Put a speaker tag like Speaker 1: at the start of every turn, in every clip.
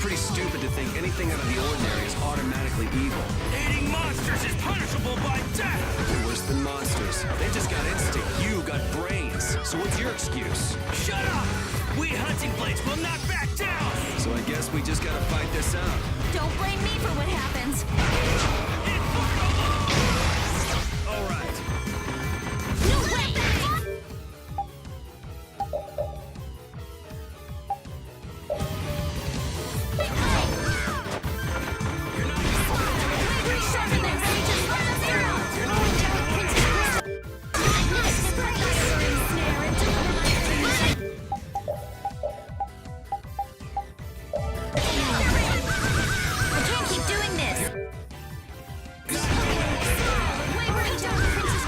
Speaker 1: pretty stupid to think anything out of the ordinary is automatically evil.
Speaker 2: Eating monsters is punishable by death!
Speaker 1: They're worse than monsters. They just got instinct. You got brains. So what's your excuse?
Speaker 2: Shut up! We hunting blades will not back down!
Speaker 1: So I guess we just gotta fight this out.
Speaker 3: Don't blame me for what happens.
Speaker 1: All right.
Speaker 3: No way! Resharpen their rages faster! Snare and deliver my finish. I can't keep doing this. Wayward Princess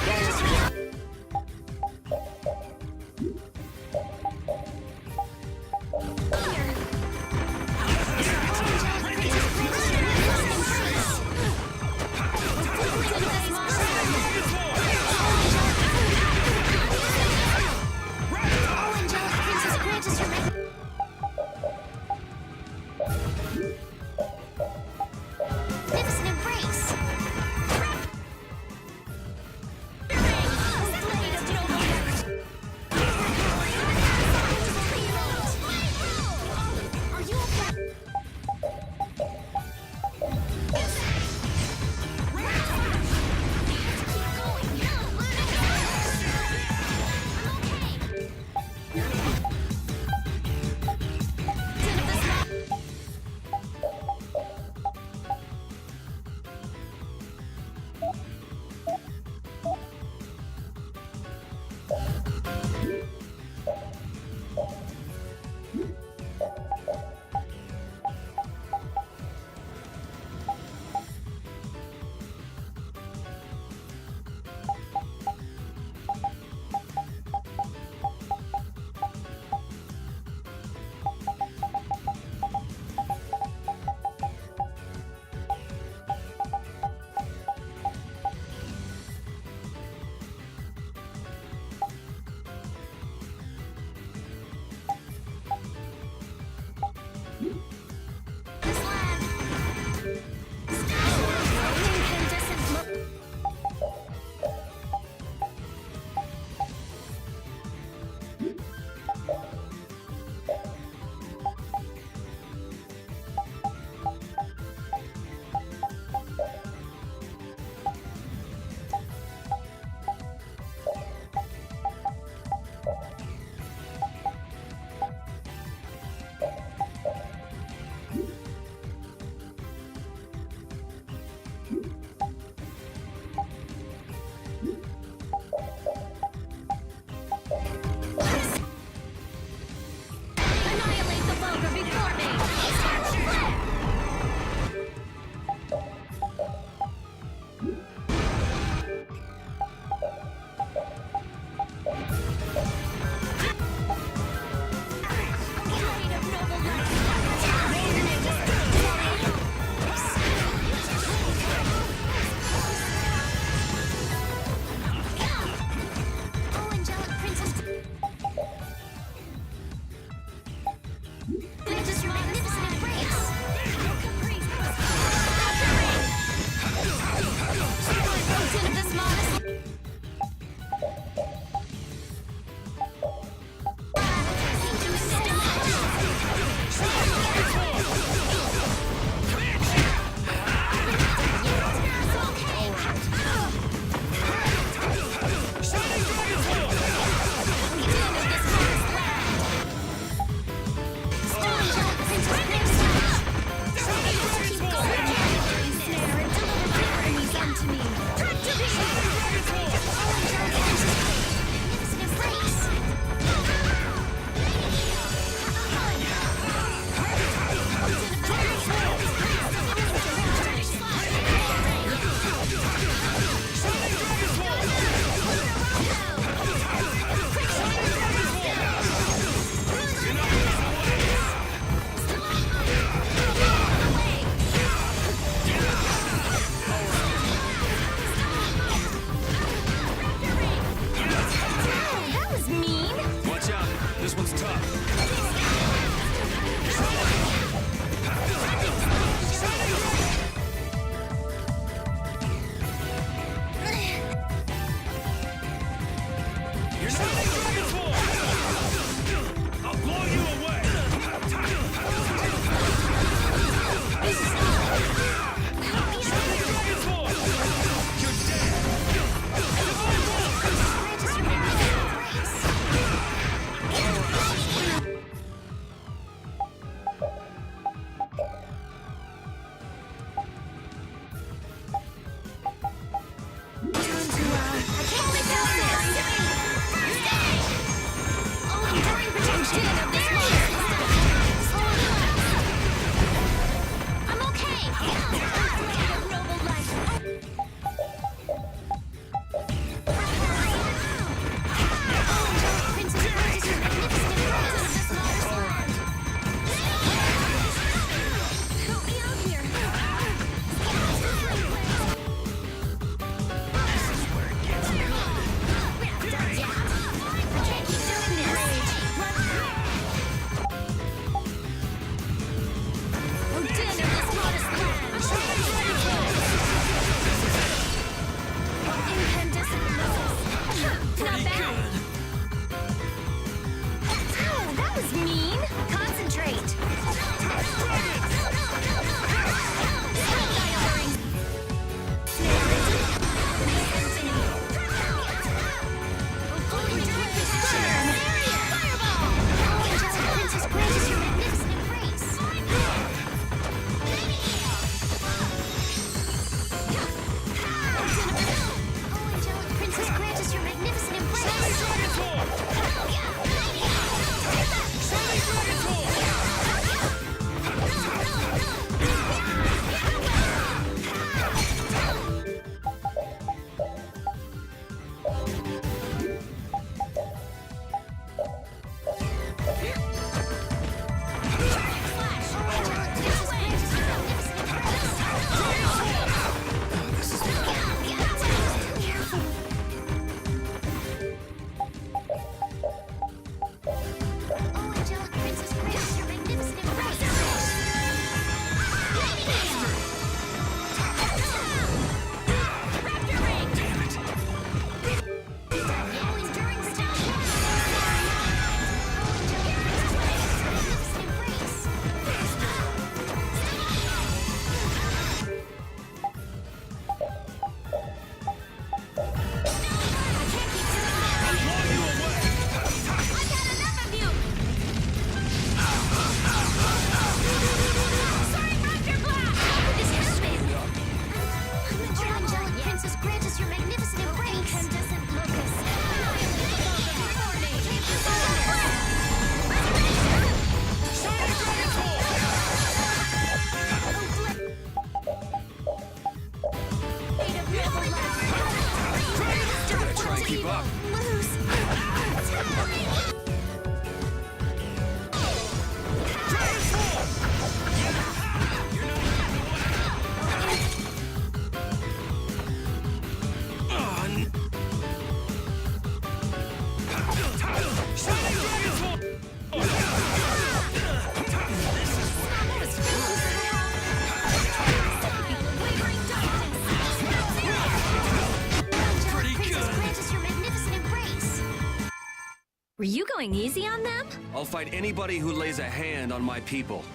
Speaker 3: going easy on them?
Speaker 1: I'll fight anybody who lays a hand on my people.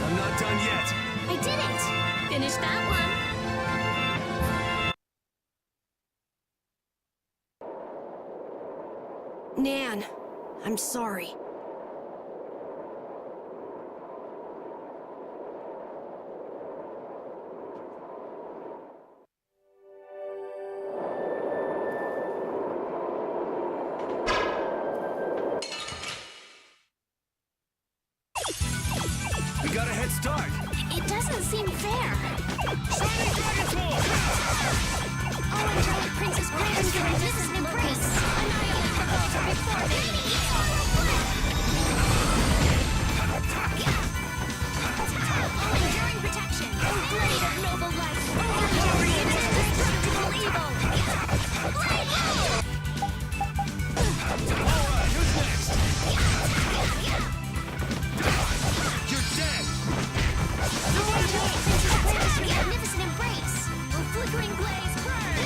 Speaker 1: I'm not done yet.
Speaker 3: I did it! Finish that one.
Speaker 4: Nan, I'm sorry.
Speaker 1: We got a head start.
Speaker 3: It doesn't seem fair.
Speaker 2: Shining Dragon Sword!
Speaker 3: Oh, Angelic Princess Brandon's magnificent embrace. Annihilate the foe before me. Oh, enduring protection. Oh, blade of noble life. Overpowering indestructible evil. Blade roll!
Speaker 1: Alright, who's next? You're dead!
Speaker 3: Magnificent embrace! Oh, flickering blaze burn!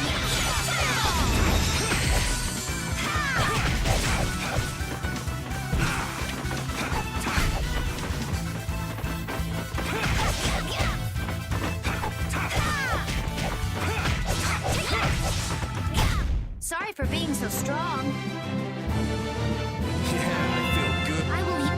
Speaker 3: Sorry for being so strong.
Speaker 1: Yeah, I feel good.
Speaker 3: I will eat.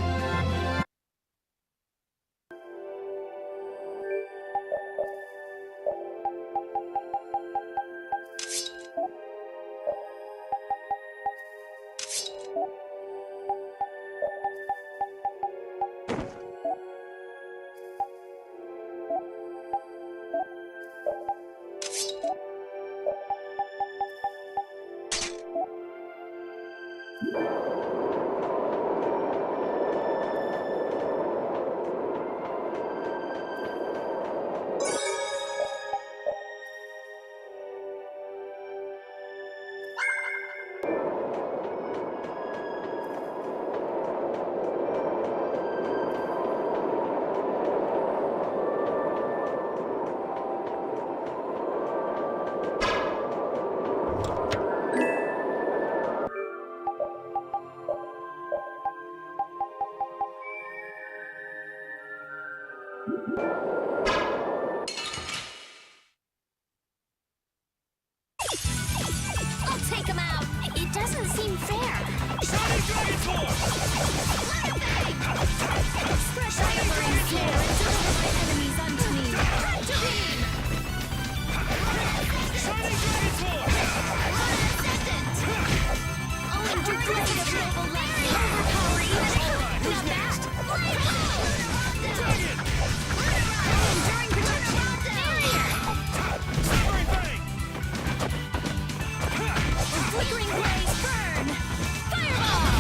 Speaker 3: I'll take him out. It doesn't seem fair.
Speaker 2: Shining Dragon Sword!
Speaker 3: Express Iron Snare and deliver my enemies unto me. Tatooine!
Speaker 2: Shining Dragon Sword!
Speaker 3: Ascendant! Oh, enduring blade of noble life. Overpower evil.
Speaker 2: Who's
Speaker 3: Now
Speaker 2: next?
Speaker 3: that.
Speaker 2: Dragon!
Speaker 3: Oh, enduring protection. Barrier!
Speaker 2: Severing Fang!
Speaker 3: Flickering blaze burn. Fireball!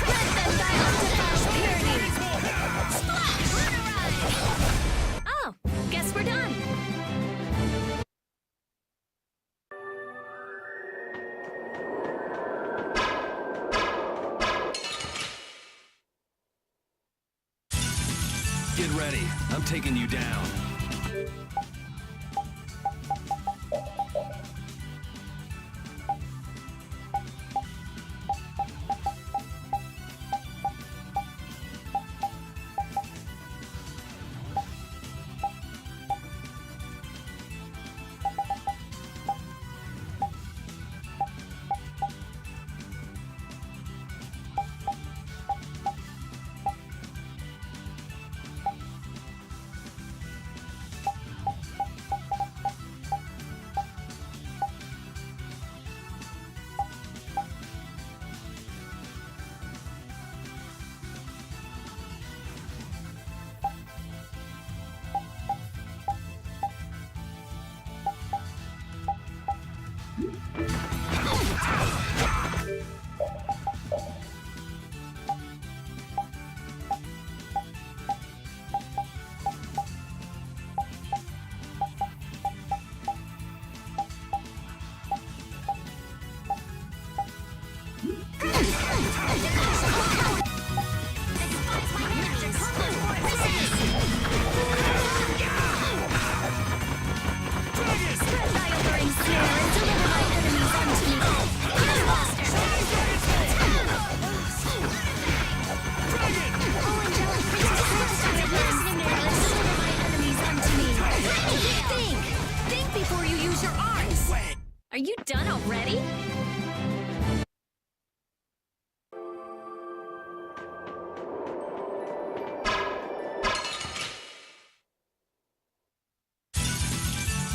Speaker 3: Let them die on to Ash purity. Splash! Oh, guess we're done.
Speaker 1: Get ready. I'm taking you down.
Speaker 3: Expose my magic. Are you done already?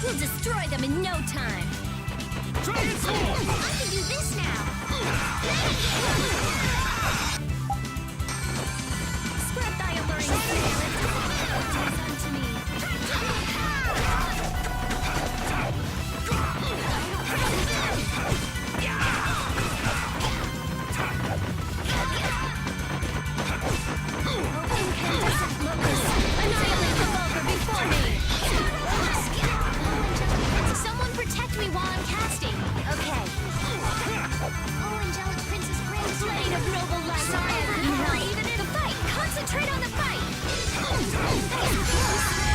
Speaker 3: We'll destroy them in no time.
Speaker 2: Dragon Sword!
Speaker 3: I can do this now. Spread thy alluring spirit unto me. Incandescent locust, annihilate the vulgar before me. Someone protect me while I'm casting. Okay. Oh, angelic princess Grace. Blade of noble light. Sorry, I couldn't help. Even in the fight, concentrate on the fight. Oh, angelic princess Grace,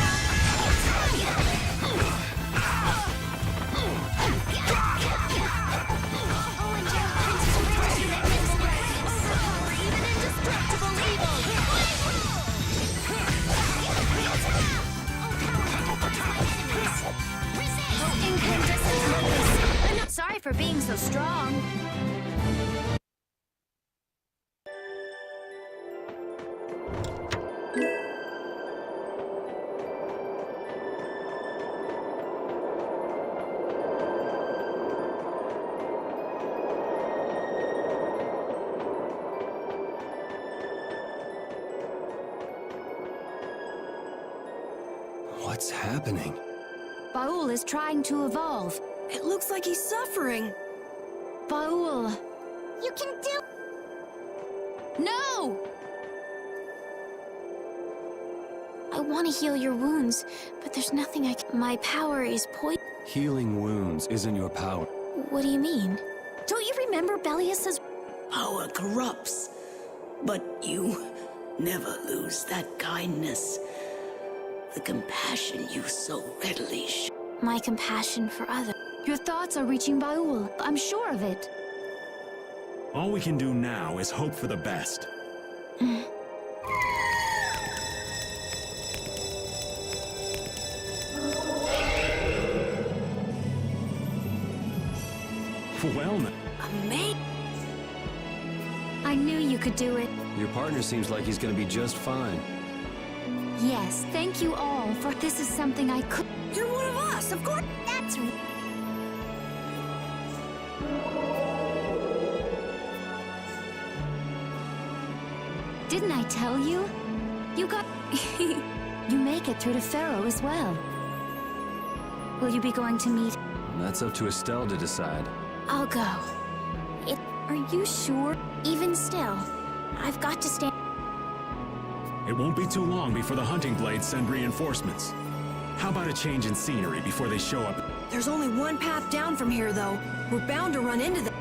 Speaker 3: you make noble light. Overpower even indestructible evil. Incandescent locust. Sorry for being so strong.
Speaker 1: What's happening?
Speaker 3: Baul is trying to evolve.
Speaker 4: It looks like he's suffering.
Speaker 3: Baul. You can do... No! I want to heal your wounds, but there's nothing I can... My power is poison.
Speaker 1: Healing wounds isn't your power.
Speaker 3: What do you mean? Don't you remember Bellius's...
Speaker 5: Power corrupts, but you never lose that kindness. The compassion you so readily show.
Speaker 3: My compassion for others. Your thoughts are reaching Baul. I'm sure of it.
Speaker 2: All we can do now is hope for the best. Well,
Speaker 4: Amazing.
Speaker 3: I knew you could do it.
Speaker 1: Your partner seems like he's gonna be just fine.
Speaker 3: Yes, thank you all for... This is something I could...
Speaker 4: You're one of us, of course.
Speaker 3: That's... Didn't I tell you? You got... You make it through to Pharaoh as well. Will you be going to meet...
Speaker 1: That's up to Estelle to decide.
Speaker 3: I'll go. Are you sure? Even still, I've got to stand...
Speaker 2: it won't be too long before the hunting blades send reinforcements. How about a change in scenery before they show up?
Speaker 4: There's only one path down from here, though. We're bound to run into them.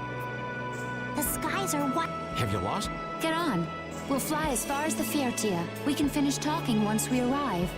Speaker 3: The skies are what?
Speaker 2: Have you lost?
Speaker 3: Get on. We'll fly as far as the Fiertia. We can finish talking once we arrive.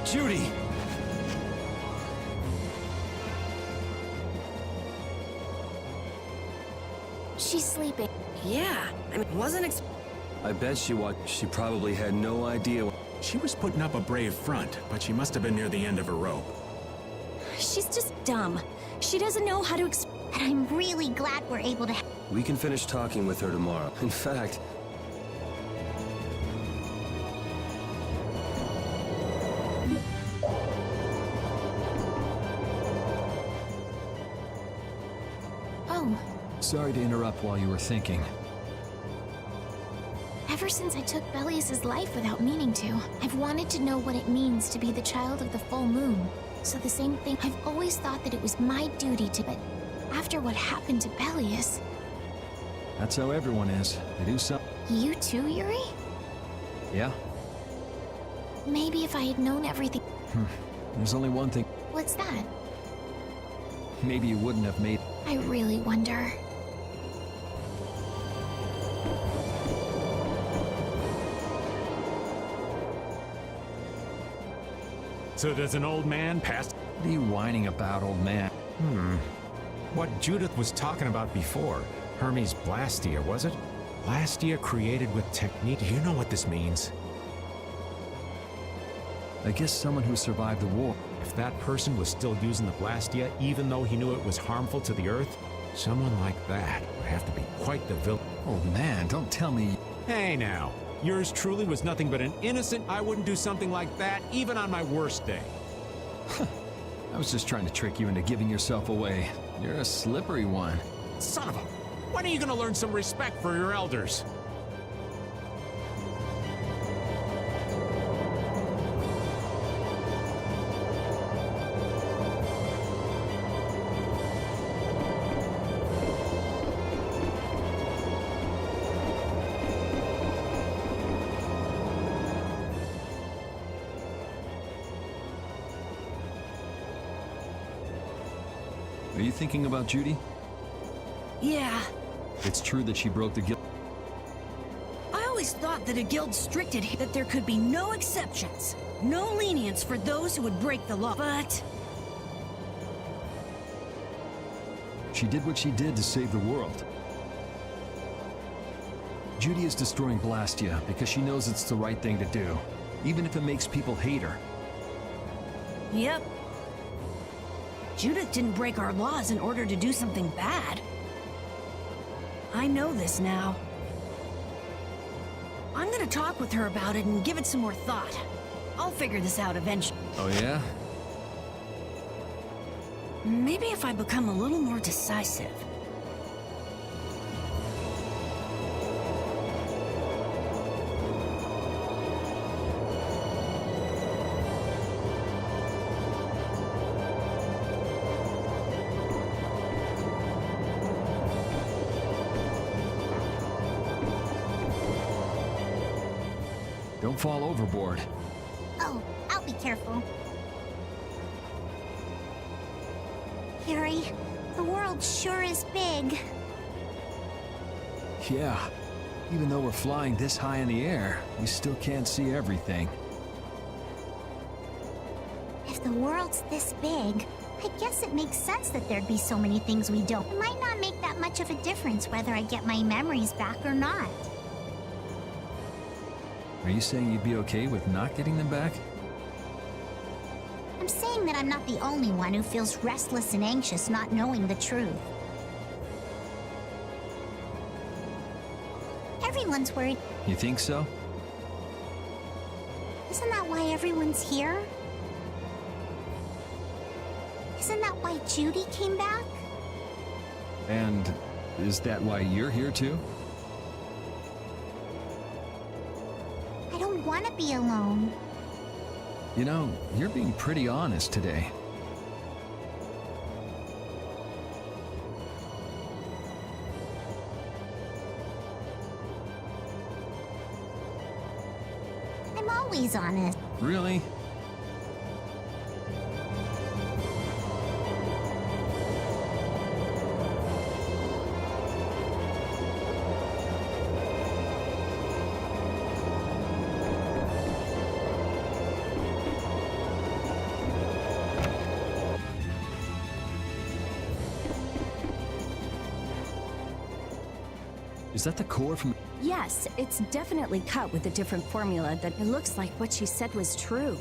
Speaker 1: Judy!
Speaker 3: She's sleeping.
Speaker 4: Yeah, I mean, wasn't
Speaker 1: I bet she probably had no idea.
Speaker 2: She was putting up a brave front, but she must have been near the end of her rope.
Speaker 3: She's just dumb. She doesn't know how to And I'm really glad we're able to...
Speaker 1: We can finish talking with her tomorrow. In fact...
Speaker 3: Oh,
Speaker 6: Sorry to interrupt while you were thinking.
Speaker 3: ever since I took Bellius's life without meaning to, I've wanted to know what it means to be the child of the full moon. So the same thing, I've always thought that it was my duty to... But after what happened to Bellius...
Speaker 6: That's how everyone is. They do something.
Speaker 3: You too, Yuri?
Speaker 6: Yeah?
Speaker 3: Maybe if I had known everything.
Speaker 6: There's only one thing.
Speaker 3: What's that?
Speaker 6: Maybe you wouldn't have made...
Speaker 3: I really wonder.
Speaker 2: So does an old man pass...
Speaker 6: What are you whining about, old man?
Speaker 7: What Judith was talking about before. Hermes Blastia, was it? Blastia created with technique. Do you know what this means?
Speaker 6: I guess someone who survived the war.
Speaker 7: If that person was still using the Blastia, even though he knew it was harmful to the Earth, someone like that would have to be quite the villain.
Speaker 6: Old man, don't tell me...
Speaker 7: Hey now, yours truly was nothing but an innocent. I wouldn't do something like that, even on my worst day.
Speaker 6: I was just trying to trick you into giving yourself away. You're a slippery one.
Speaker 7: Son of a... When are you gonna learn some respect for your elders?
Speaker 6: Are you thinking about Judy?
Speaker 4: Yeah.
Speaker 6: It's true that she broke the guild.
Speaker 4: I always thought that a guild stricted that there could be no exceptions. No lenience for those who would break the law. But
Speaker 6: She did what she did to save the world. Judy is destroying Blastia because she knows it's the right thing to do, even if it makes people hate her.
Speaker 4: yep. Judith didn't break our laws in order to do something bad. I know this now. I'm gonna talk with her about it and give it some more thought. I'll figure this out eventually.
Speaker 6: Oh yeah?
Speaker 4: Maybe if I become a little more decisive.
Speaker 6: Don't fall overboard.
Speaker 3: Oh, I'll be careful. Yuri, the world sure is big.
Speaker 6: Yeah. Even though we're flying this high in the air, we still can't see everything.
Speaker 3: If the world's this big, I guess it makes sense that there'd be so many things we don't. It might not make that much of a difference whether I get my memories back or not.
Speaker 6: Are you saying you'd be okay with not getting them back?
Speaker 3: I'm saying that I'm not the only one who feels restless and anxious not knowing the truth. Everyone's worried.
Speaker 6: You think so?
Speaker 3: Isn't that why everyone's here? Isn't that why Judy came back?
Speaker 6: And is that why you're here too?
Speaker 3: I don't want to be alone.
Speaker 6: You know, you're being pretty honest today.
Speaker 3: I'm always honest.
Speaker 6: Really? Is that the core from...
Speaker 8: Yes, it's definitely cut with a different formula that it looks like what she said was true.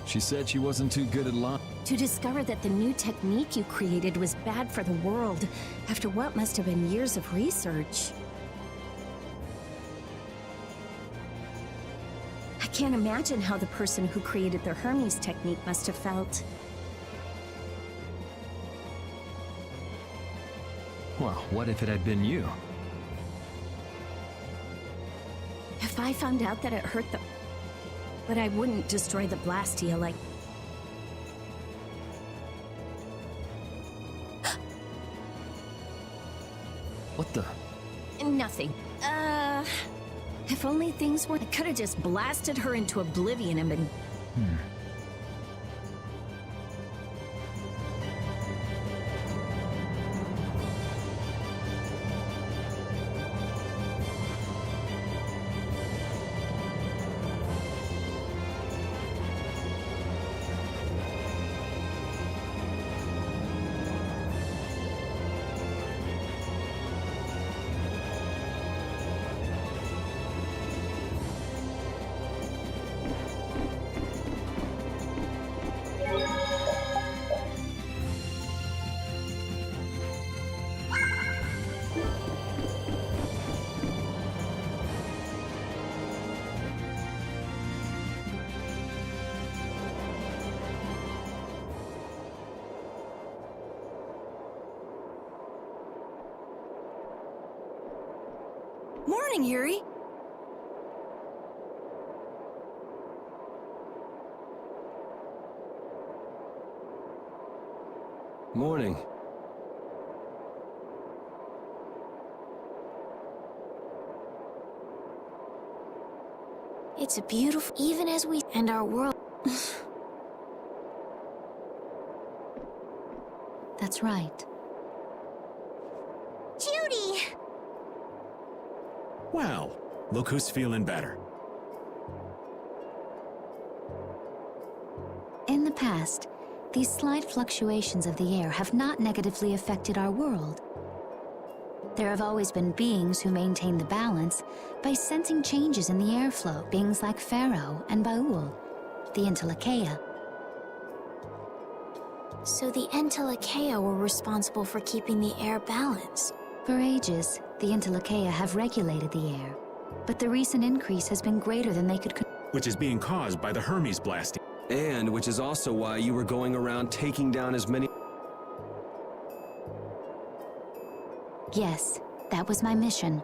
Speaker 6: She said she wasn't too good at lying.
Speaker 8: To discover that the new technique you created was bad for the world after what must have been years of research. I can't imagine how the person who created the Hermes technique must have felt.
Speaker 6: Well, what if it had been you?
Speaker 8: If I found out that it hurt the... But I wouldn't destroy the Blastia like...
Speaker 6: What the...
Speaker 8: nothing. If only things were... I could have just blasted her into oblivion and been...
Speaker 4: Morning, Yuri.
Speaker 9: Morning.
Speaker 3: It's a beautiful, even as we end our world.
Speaker 8: That's right.
Speaker 3: Judy!
Speaker 2: Well, look who's feeling better.
Speaker 8: In the past, these slight fluctuations of the air have not negatively affected our world. There have always been beings who maintain the balance by sensing changes in the airflow, beings like Pharaoh and Baul, the Intellicheia.
Speaker 3: So the Intellicheia were responsible for keeping the air balanced.
Speaker 8: For ages, the Intellicheia have regulated the air, but the recent increase has been greater than they could
Speaker 2: Which is being caused by the Hermes blasting.
Speaker 9: And which is also why you were going around taking down as many...
Speaker 8: Yes, that was my mission.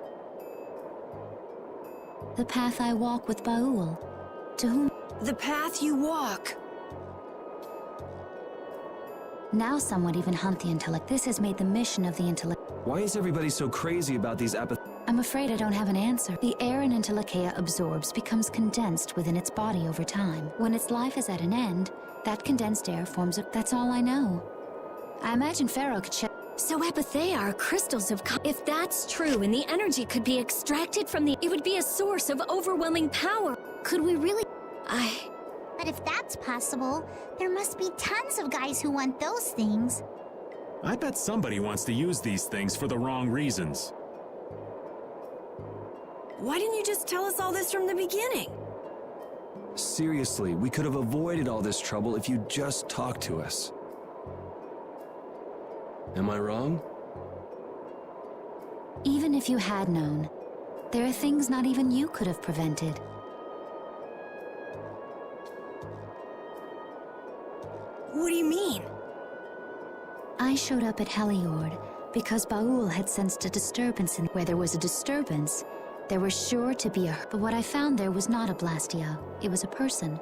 Speaker 8: The path I walk with Baul, to whom...
Speaker 4: The path you walk.
Speaker 8: Now some would even hunt the intellect. This has made the mission of the intellect...
Speaker 9: Why is everybody so crazy about these
Speaker 8: I'm afraid I don't have an answer. The air an Intellicheia absorbs becomes condensed within its body over time. When its life is at an end, that condensed air forms a... That's all I know. I imagine Pharaoh could check...
Speaker 10: So Epitheia are crystals of... If that's true and the energy could be extracted from the... It would be a source of overwhelming power. Could we really...
Speaker 3: But if that's possible, there must be tons of guys who want those things.
Speaker 2: I bet somebody wants to use these things for the wrong reasons.
Speaker 4: Why didn't you just tell us all this from the beginning?
Speaker 9: Seriously, we could have avoided all this trouble if you just talked to us. Am I wrong?
Speaker 8: Even if you had known, there are things not even you could have prevented.
Speaker 4: What do you mean?
Speaker 8: I showed up at Heliord because Baul had sensed a disturbance, and where there was a disturbance, there was sure to be a... But what I found there was not a Blastia, it was a person.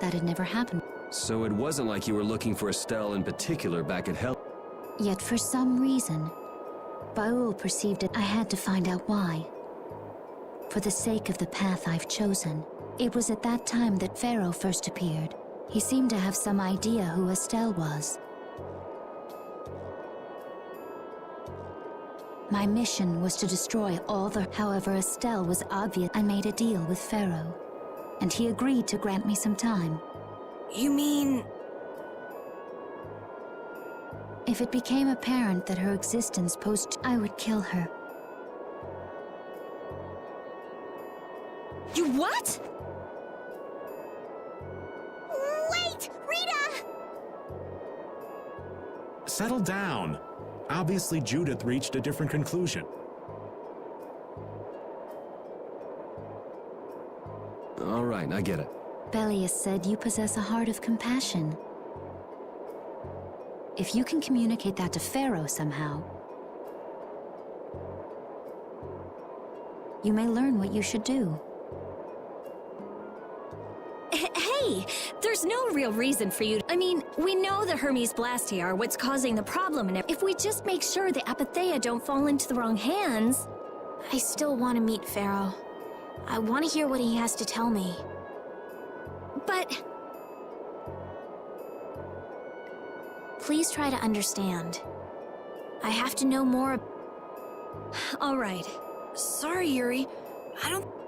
Speaker 8: That had never happened.
Speaker 9: So it wasn't like you were looking for Estelle in particular back at Hell.
Speaker 8: Yet for some reason, Baul perceived it. I had to find out why. For the sake of the path I've chosen. It was at that time that Pharaoh first appeared. He seemed to have some idea who Estelle was. My mission was to destroy all the... However, Estelle was obvious. I made a deal with Pharaoh, and he agreed to grant me some time.
Speaker 4: You mean...
Speaker 8: If it became apparent that her existence posed... I would kill her.
Speaker 10: You what?
Speaker 3: Wait! Rita!
Speaker 2: Settle down. Obviously, Judith reached a different conclusion.
Speaker 9: All right, I get it.
Speaker 8: Belius said you possess a heart of compassion. If you can communicate that to Pharaoh somehow, you may learn what you should do.
Speaker 10: Hey, there's no real reason for you. I mean, we know the Hermes Blastia are what's causing the problem, and if we just make sure the Epitheia don't fall into the wrong hands... I still want to meet Pharaoh. I want to hear what he has to tell me. But... please try to understand. I have to know more.
Speaker 4: All right. Sorry, Yuri.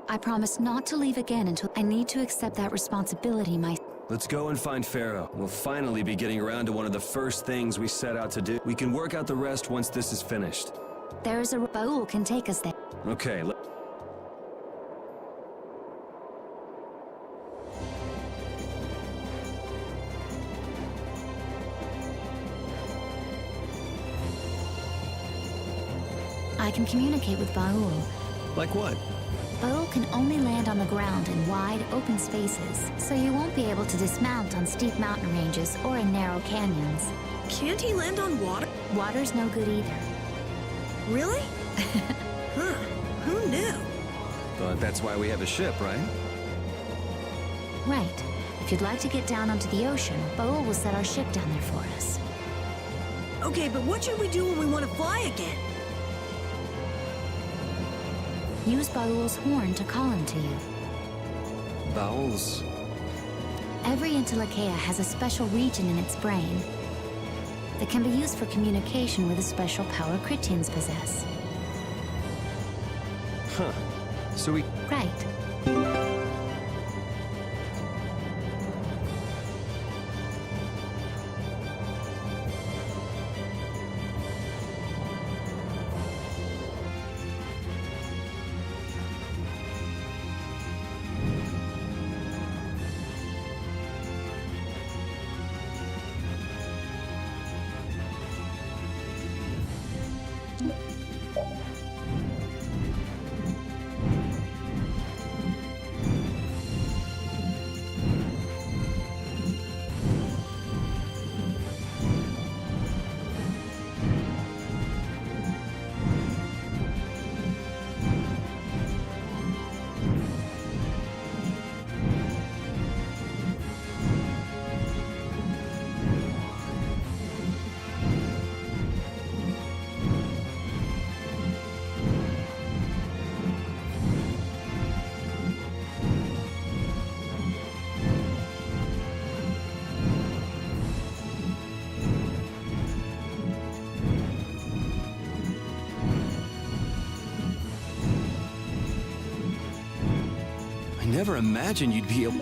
Speaker 8: I promise not to leave again until I need to accept that responsibility
Speaker 9: Let's go and find Pharaoh. We'll finally be getting around to one of the first things we set out to do. We can work out the rest once this is finished.
Speaker 8: There is a Baul can take us there.
Speaker 9: Okay,
Speaker 8: I can communicate with Baul.
Speaker 9: like what?
Speaker 8: Baul can only land on the ground in wide, open spaces, so you won't be able to dismount on steep mountain ranges or in narrow canyons.
Speaker 4: Can't he land on water?
Speaker 8: Water's no good either.
Speaker 4: Really? Huh. Who knew?
Speaker 9: But that's why we have a ship, right?
Speaker 8: Right. If you'd like to get down onto the ocean, Baul will set our ship down there for us.
Speaker 4: Okay, but what should we do when we want to fly again?
Speaker 8: Use Baul's horn to call him to you.
Speaker 9: Vowels.
Speaker 8: Every Intellekea has a special region in its brain that can be used for communication with a special power Critians possess.
Speaker 9: Huh. So we...
Speaker 8: Right.
Speaker 9: I never imagined you'd be able...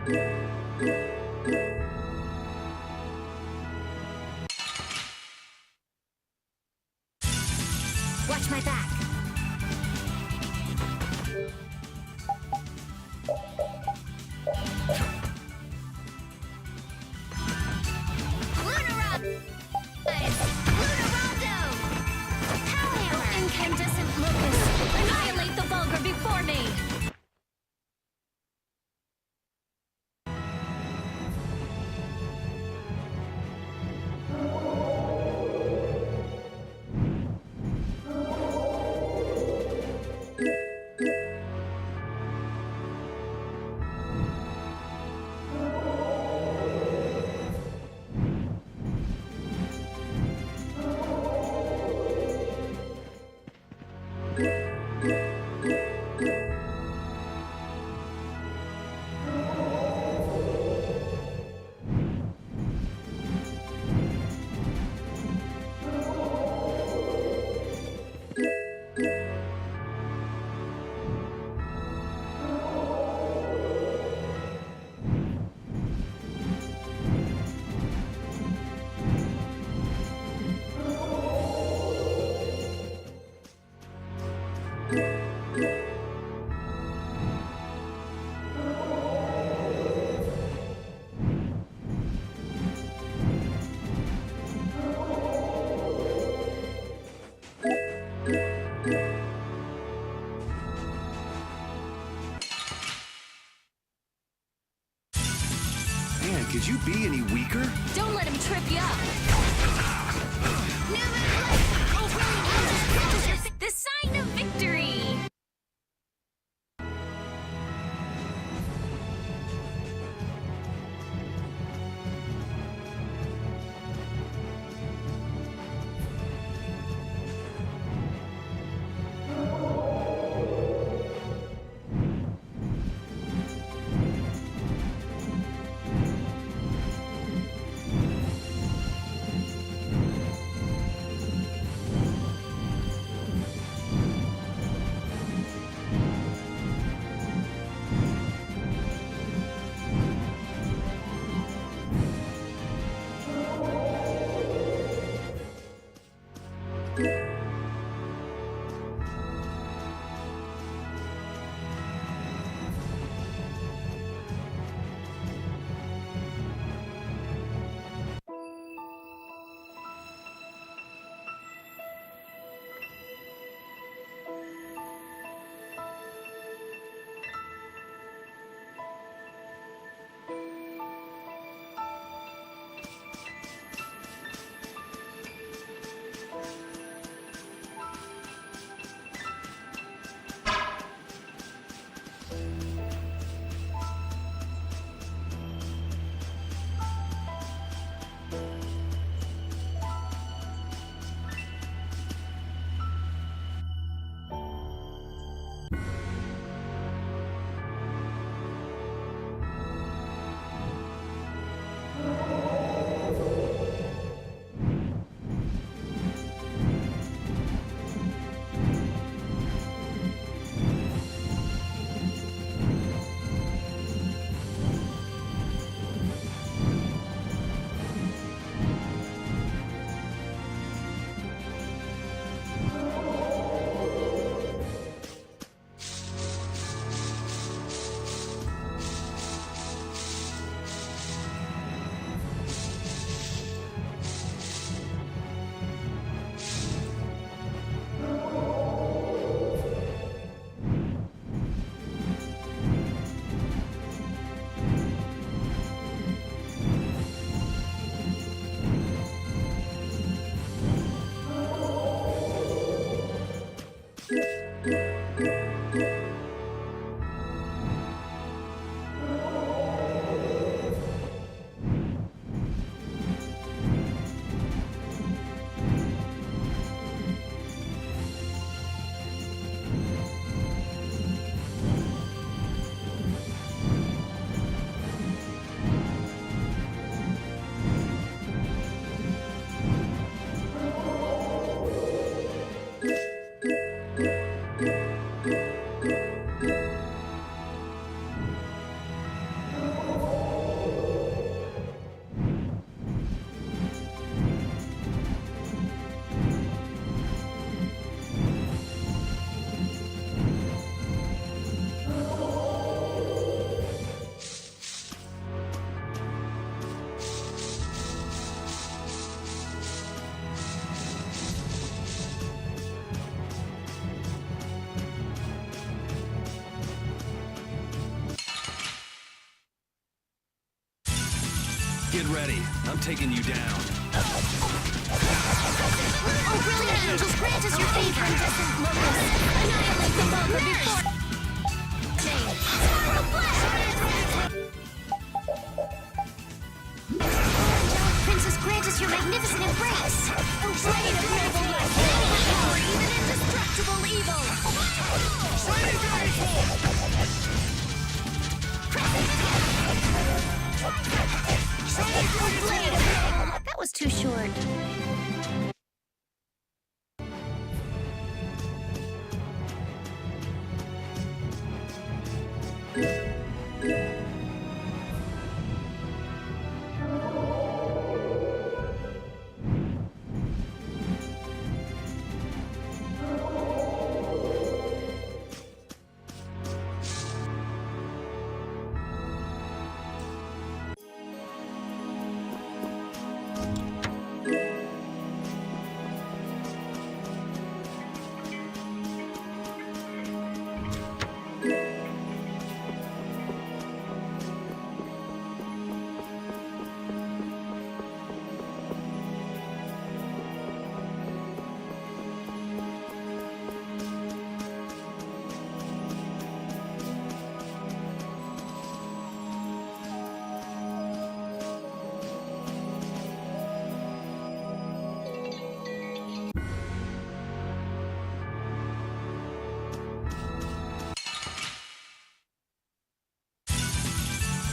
Speaker 3: Watch my back.
Speaker 10: Incandescent locust! Annihilate the vulgar before me!
Speaker 1: Man, could you be any weaker?
Speaker 10: Don't let him trip you up! The sign of victory!
Speaker 1: Get ready. I'm taking you down.
Speaker 3: Oh, brilliant angels, grant us your favor. Incandescent locust, annihilate the Vulva before... Spiral blast! Angelic princess, grant us your magnificent embrace. Oh, blade of noble light, power, even indestructible evil. Shining
Speaker 8: That was too short.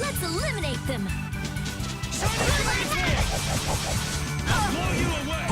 Speaker 3: Let's eliminate them.
Speaker 1: Blow you away!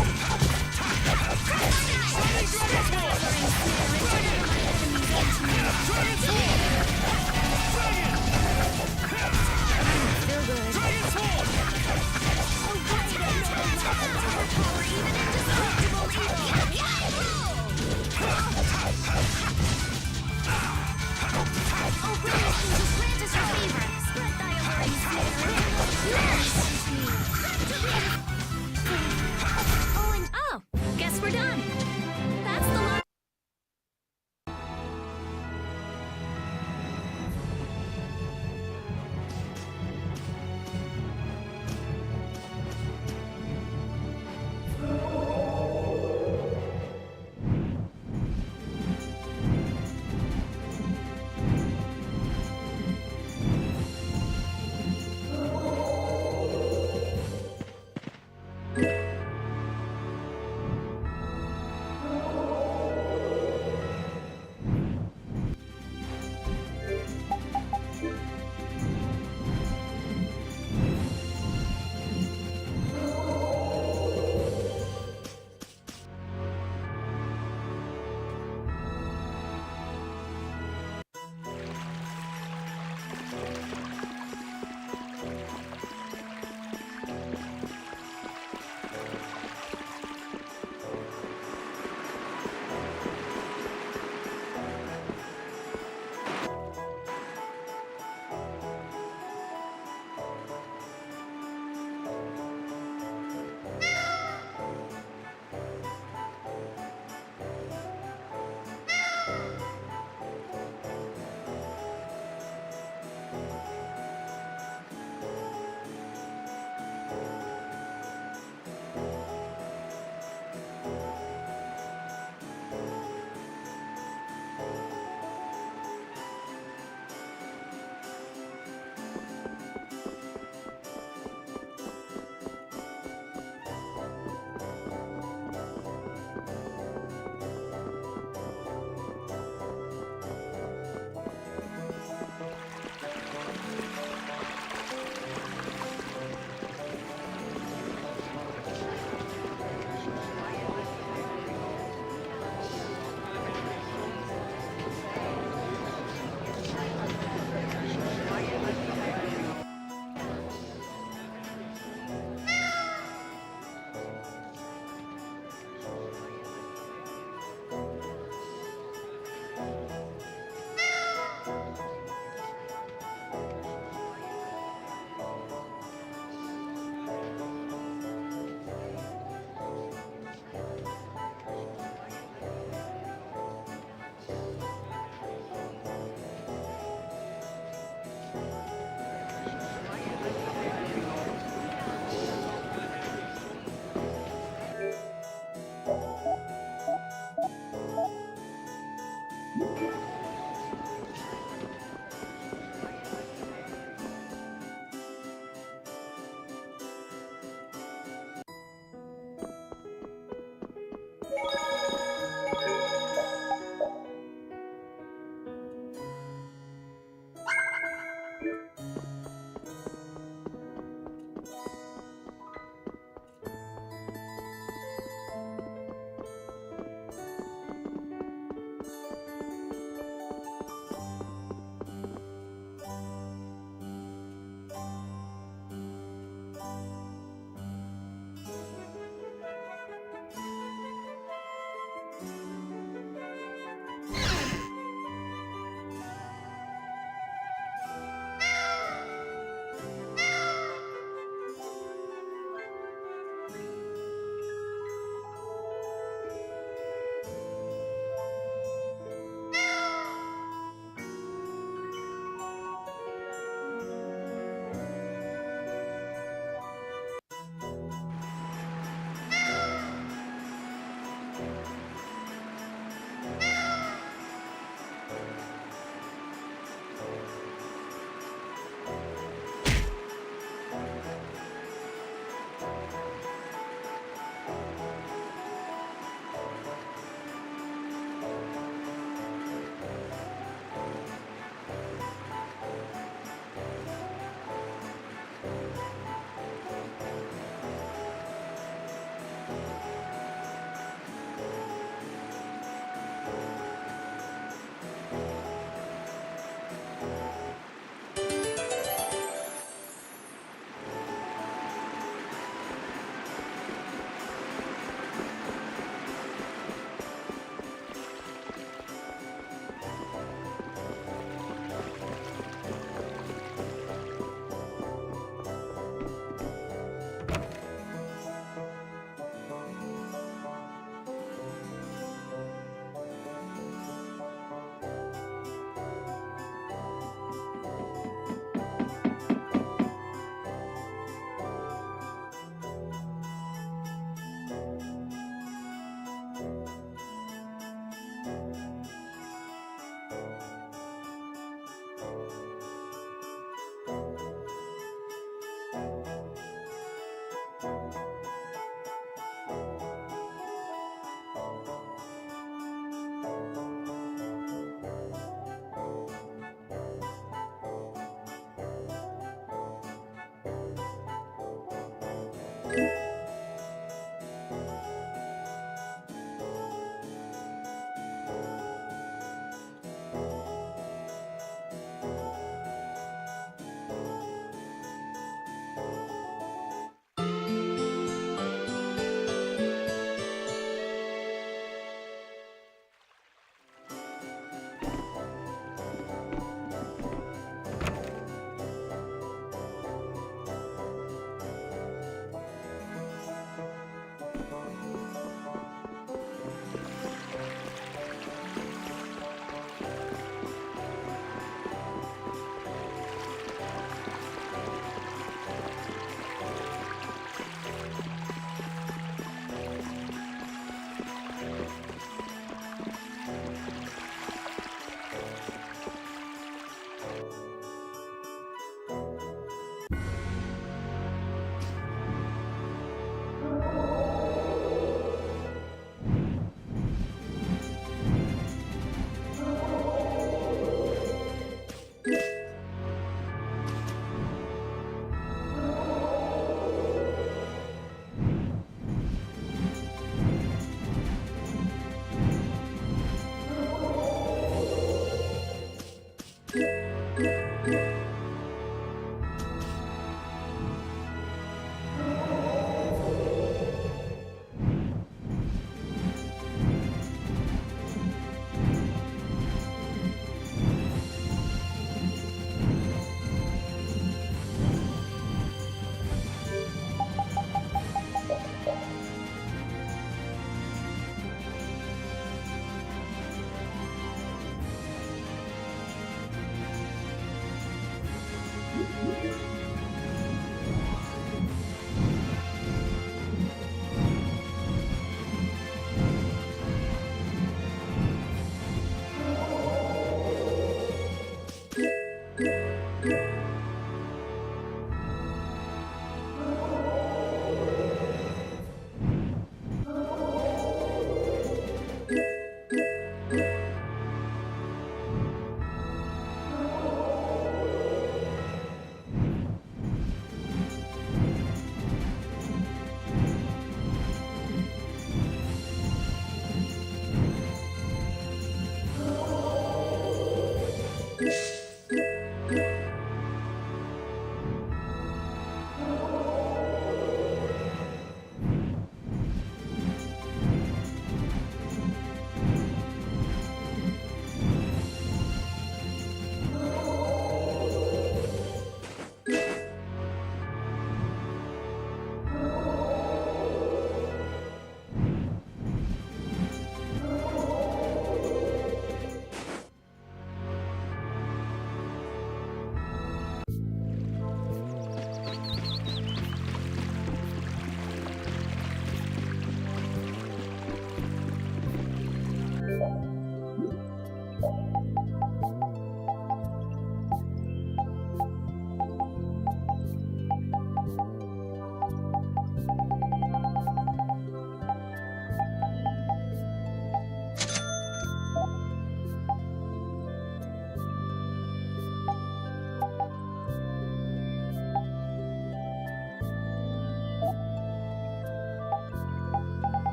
Speaker 10: Oh, guess we're done. That's the last.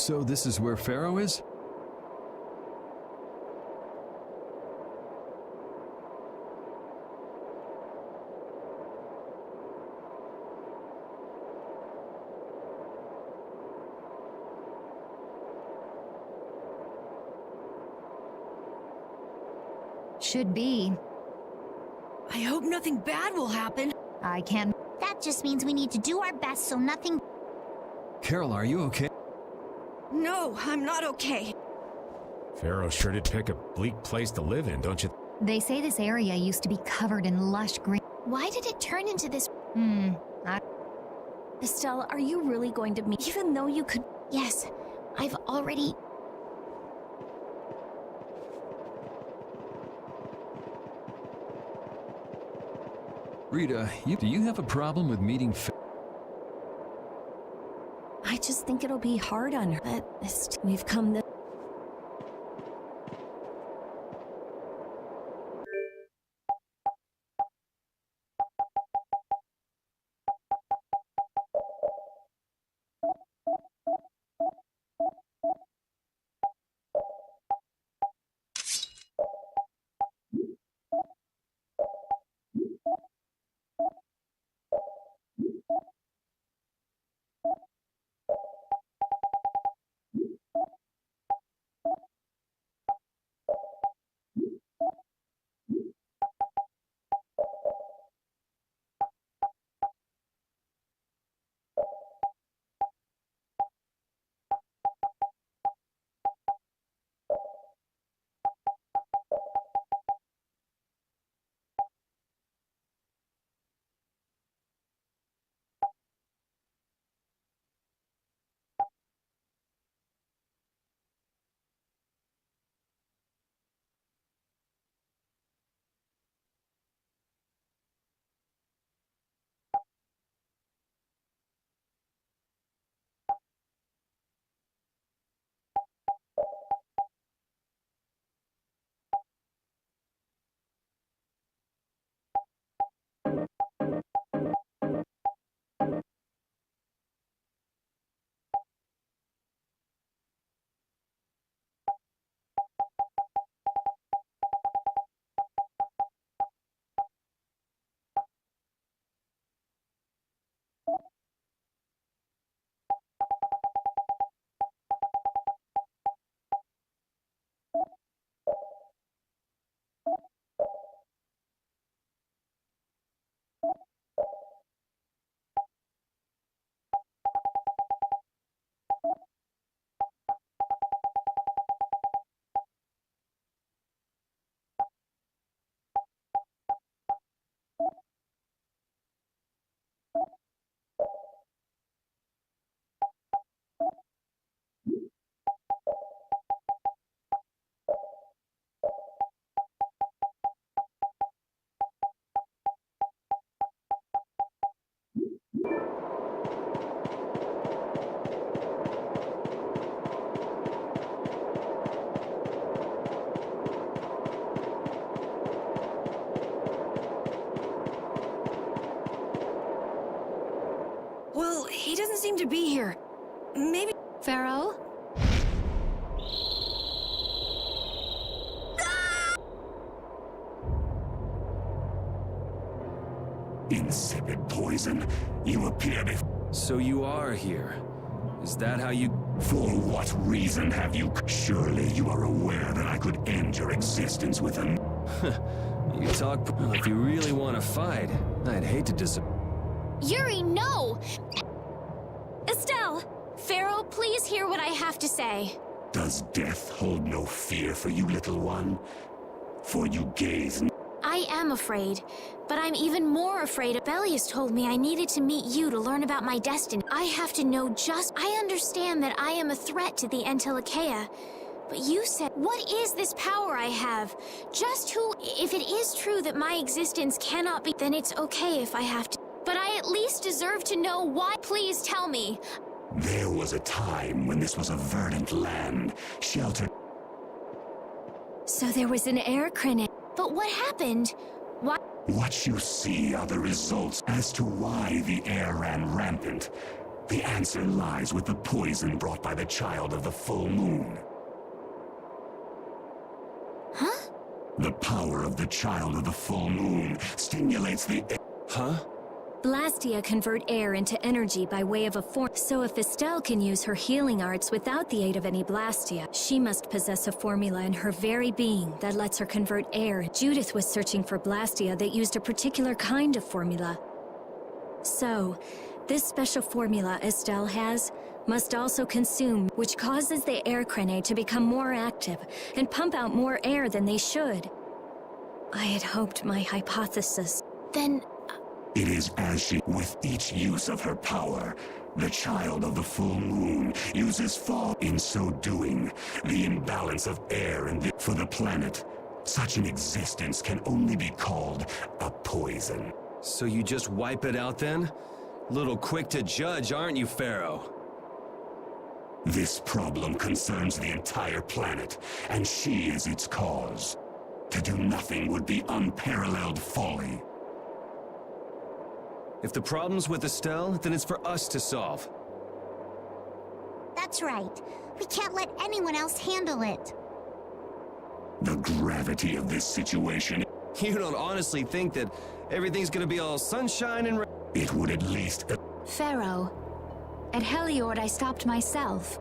Speaker 6: So this is where Pharaoh is?
Speaker 8: Should be.
Speaker 4: I hope nothing bad will happen.
Speaker 8: I can.
Speaker 3: That just means we need to do our best so nothing...
Speaker 6: Carol, are you okay?
Speaker 4: No, I'm not okay.
Speaker 7: Pharaoh sure did pick a bleak place to live in, don't you?
Speaker 8: They say this area used to be covered in lush green.
Speaker 10: Why did it turn into this?
Speaker 8: I...
Speaker 10: Estelle, are you really going to meet? Even though you could...
Speaker 3: Yes, I've already...
Speaker 6: Rita, do you have a problem with meeting
Speaker 10: I just think it'll be hard on her. But we've come this...
Speaker 4: seem to be here. Maybe...
Speaker 8: Pharaoh?
Speaker 11: Insipid poison. You appear before...
Speaker 9: So you are here. Is that how you...
Speaker 11: For what reason have you... Surely you are aware that I could end your existence with an...
Speaker 9: You talk... Well, if you really want to fight, I'd hate to
Speaker 10: Yuri, no! Estelle! Pharaoh, please hear what I have to say.
Speaker 11: Does death hold no fear for you, little one? For you gaze...
Speaker 10: I am afraid, but I'm even more afraid. Bellius told me I needed to meet you to learn about my destiny. I have to know just... I understand that I am a threat to the Entelikeia, but you said... What is this power I have? Just who... If it is true that my existence cannot be... Then it's okay if I have to... But I at least deserve to know why. Please tell me.
Speaker 11: There was a time when this was a verdant land, sheltered...
Speaker 10: So there was an air crane. But what happened? Why?
Speaker 11: What you see are the results as to why the air ran rampant. The answer lies with the poison brought by the child of the full moon.
Speaker 10: Huh?
Speaker 11: The power of the child of the full moon stimulates the...
Speaker 9: Huh?
Speaker 10: Blastia convert air into energy by way of a form. So if Estelle can use her healing arts without the aid of any Blastia, she must possess a formula in her very being that lets her convert air. Judith was searching for Blastia that used a particular kind of formula. So, this special formula Estelle has must also consume, which causes the air crane to become more active and pump out more air than they should. I had hoped my hypothesis. Then...
Speaker 11: It is as she, with each use of her power, the child of the full moon uses fall. In so doing, the imbalance of air for the planet, such an existence can only be called a poison.
Speaker 9: So you just wipe it out then? Little quick to judge, aren't you, Pharaoh?
Speaker 11: This problem concerns the entire planet, and she is its cause. To do nothing would be unparalleled folly.
Speaker 9: If the problem's with Estelle, then it's for us to solve.
Speaker 3: That's right. We can't let anyone else handle it.
Speaker 11: The gravity of this situation...
Speaker 9: You don't honestly think that everything's gonna be all sunshine and...
Speaker 11: It would at least...
Speaker 8: Pharaoh, at Heliord I stopped myself.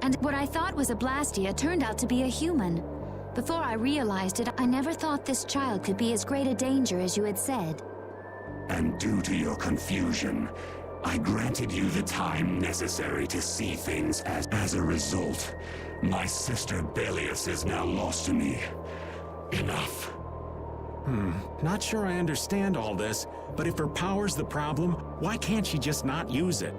Speaker 8: And what I thought was a Blastia turned out to be a human. Before I realized it, I never thought this child could be as great a danger as you had said.
Speaker 11: And due to your confusion, I granted you the time necessary to see things as a result. My sister Bellius is now lost to me. Enough.
Speaker 2: Not sure I understand all this, but if her power's the problem, why can't she just not use it?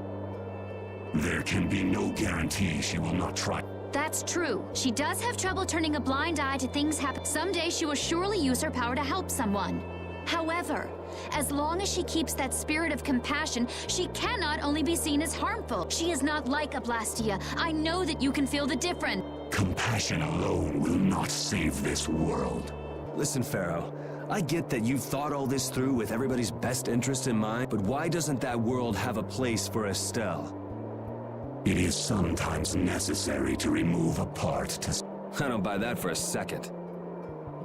Speaker 11: There can be no guarantee she will not try.
Speaker 8: That's true. She does have trouble turning a blind eye to things happen. Someday she will surely use her power to help someone. However, as long as she keeps that spirit of compassion, she cannot only be seen as harmful. She is not like a Blastia. I know that you can feel the difference.
Speaker 11: Compassion alone will not save this world.
Speaker 9: Listen, Pharaoh, I get that you've thought all this through with everybody's best interest in mind, but why doesn't that world have a place for Estelle?
Speaker 11: It is sometimes necessary to remove a part to...
Speaker 9: I don't buy that for a second.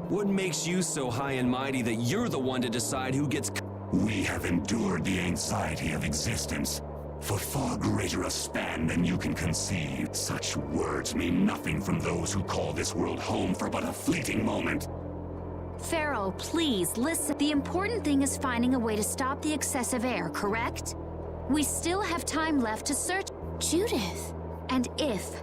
Speaker 9: What makes you so high and mighty that you're the one to decide who gets...
Speaker 11: We have endured the anxiety of existence for far greater a span than you can conceive. Such words mean nothing from those who call this world home for but a fleeting moment.
Speaker 8: Pharaoh, please, listen. The important thing is finding a way to stop the excessive air, correct? We still have time left to search... Judith. And if...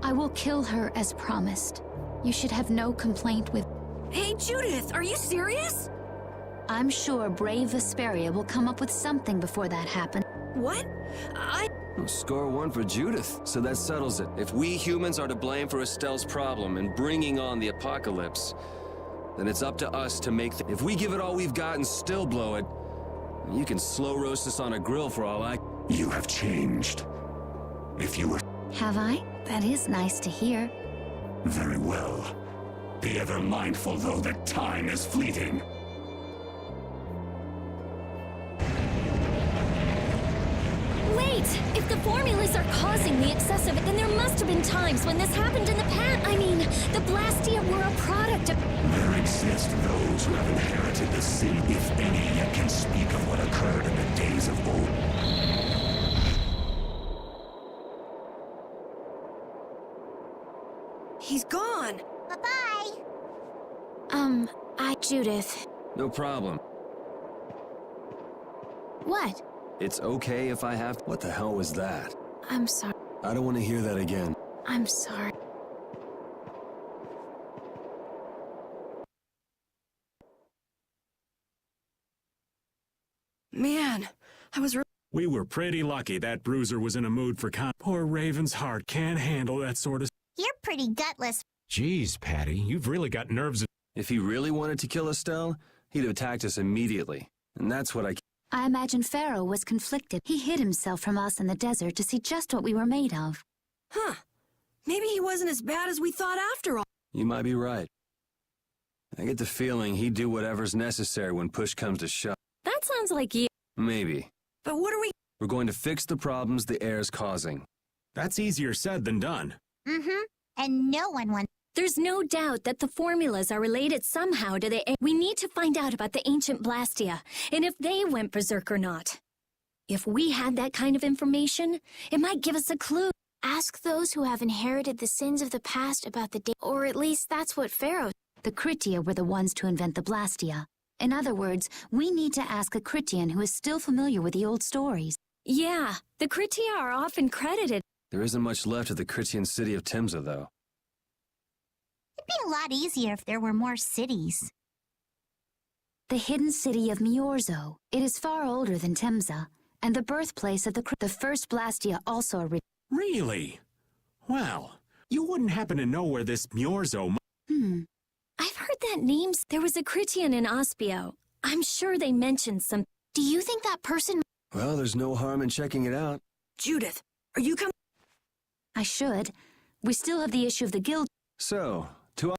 Speaker 8: I will kill her as promised. You should have no complaint with...
Speaker 4: Hey, Judith, are you serious?
Speaker 8: I'm sure brave Vesperia will come up with something before that happens.
Speaker 4: What?
Speaker 9: Score one for Judith, so that settles it. If we humans are to blame for Estelle's problem and bringing on the apocalypse, then it's up to us to make If we give it all we've got and still blow it, you can slow roast us on a grill for all I...
Speaker 11: You have changed. If you were...
Speaker 8: Have I? That is nice to hear.
Speaker 11: Very well. Be ever mindful, though, that time is fleeting.
Speaker 10: formulas are causing the excessive, then there must have been times when this happened in the past. I mean, the Blastia were a product of...
Speaker 11: There exist those who have inherited the sin, if any yet can speak of what occurred in the days of old.
Speaker 4: He's gone.
Speaker 3: Bye-bye.
Speaker 10: Judith.
Speaker 9: No problem.
Speaker 10: What?
Speaker 9: It's okay if I have... What the hell was that?
Speaker 10: I'm sorry.
Speaker 9: I don't want to hear that again.
Speaker 10: I'm sorry.
Speaker 4: Man, I was
Speaker 2: We were pretty lucky that bruiser was in a mood for Poor Raven's heart can't handle that sort of...
Speaker 3: You're pretty gutless.
Speaker 7: Jeez, Patty, you've really got nerves.
Speaker 9: If he really wanted to kill Estelle, he'd have attacked us immediately. And that's what
Speaker 8: I imagine Pharaoh was conflicted. He hid himself from us in the desert to see just what we were made of.
Speaker 4: Huh. Maybe he wasn't as bad as we thought after all.
Speaker 9: You might be right. I get the feeling he'd do whatever's necessary when push comes to shove.
Speaker 10: That sounds like you.
Speaker 9: Maybe.
Speaker 4: But what are we...
Speaker 9: We're going to fix the problems the air's causing.
Speaker 2: That's easier said than done.
Speaker 3: Mm-hmm. And no one wants...
Speaker 10: There's no doubt that the formulas are related somehow to the... We need to find out about the ancient Blastia, and if they went berserk or not. If we had that kind of information, it might give us a clue.
Speaker 3: Ask those who have inherited the sins of the past about the day, or at least that's what Pharaoh...
Speaker 8: The Critia were the ones to invent the Blastia. In other words, we need to ask a Critian who is still familiar with the old stories.
Speaker 10: Yeah, the Critia are often credited.
Speaker 9: There isn't much left of the Critian city of Timza, though.
Speaker 3: It'd be a lot easier if there were more cities.
Speaker 8: The hidden city of Miorzo. It is far older than Temza, and the birthplace of the first Blastia also
Speaker 2: Really? Well, you wouldn't happen to know where this Miorzo...
Speaker 10: I've heard that name. There was a Critian in Ospio. I'm sure they mentioned some...
Speaker 3: Do you think that person...
Speaker 9: Well, there's no harm in checking it out.
Speaker 4: Judith, are you coming?
Speaker 8: I should. We still have the issue of the guild.
Speaker 9: So, to...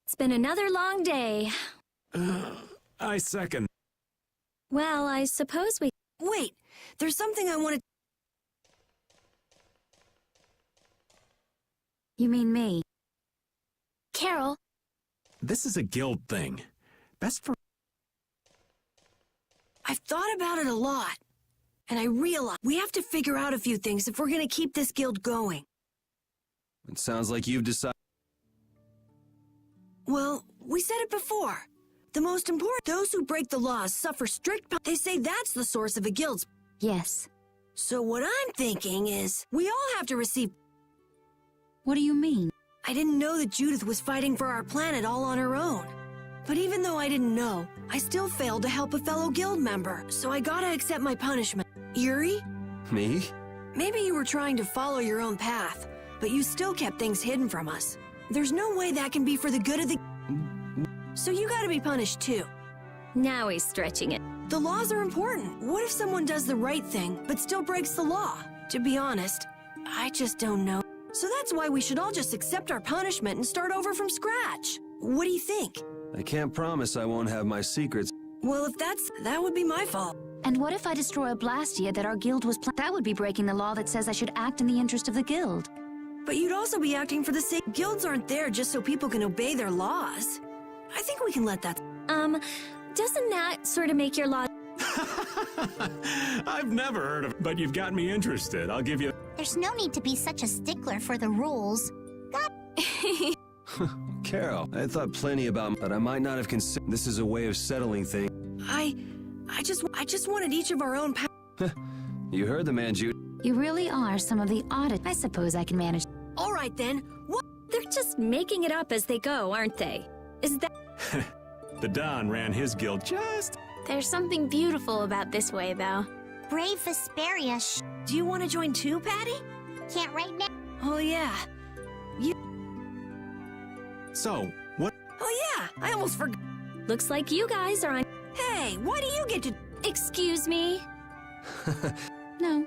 Speaker 10: It's been another long day.
Speaker 2: I second.
Speaker 10: Well, I suppose we...
Speaker 4: Wait, there's something I wanted...
Speaker 8: You mean me?
Speaker 3: Carol,
Speaker 2: This is a guild thing. Best for...
Speaker 4: I've thought about it a lot. And I realize we have to figure out a few things if we're gonna keep this guild going.
Speaker 9: It sounds like you've decided...
Speaker 4: Well, we said it before. The most important, those who break the laws suffer strict They say that's the source of a guild's...
Speaker 8: Yes.
Speaker 4: So what I'm thinking is, we all have to receive...
Speaker 8: What do you mean?
Speaker 4: I didn't know that Judith was fighting for our planet all on her own. But even though I didn't know, I still failed to help a fellow guild member, so I gotta accept my punishment. Yuri?
Speaker 9: Me?
Speaker 4: Maybe you were trying to follow your own path, but you still kept things hidden from us. There's no way that can be for the good of the... So you gotta be punished too.
Speaker 10: Now he's stretching it.
Speaker 4: The laws are important. What if someone does the right thing, but still breaks the law? To be honest, I just don't know. So that's why we should all just accept our punishment and start over from scratch. What do you think?
Speaker 9: I can't promise I won't have my secrets.
Speaker 4: Well, if that would be my fault.
Speaker 8: And what if I destroy a Blastia that our guild was that would be breaking the law that says I should act in the interest of the guild.
Speaker 4: But you'd also be acting for the sake... Guilds aren't there just so people can obey their laws. I think we can let that...
Speaker 10: Doesn't that sort of make your law...
Speaker 2: I've never heard of... But you've got me interested. I'll give you...
Speaker 3: There's no need to be such a stickler for the rules.
Speaker 9: Carol, I thought plenty about... But I might not have considered... This is a way of settling things.
Speaker 4: I just wanted each of our own...
Speaker 9: You heard the man, Jude.
Speaker 8: You really are some of the oddest. I suppose I can manage.
Speaker 4: All right then. What?
Speaker 10: They're just making it up as they go, aren't they? Is that...
Speaker 2: The Don ran his guild just...
Speaker 3: There's something beautiful about this way, though. Brave Vesperia.
Speaker 4: Do you want to join too, Patty?
Speaker 3: Can't right now.
Speaker 4: Oh yeah.
Speaker 2: So, what...
Speaker 4: Oh yeah, I almost forgot.
Speaker 10: Looks like you guys are on...
Speaker 4: Hey, why do you get to...
Speaker 10: Excuse me?
Speaker 8: No.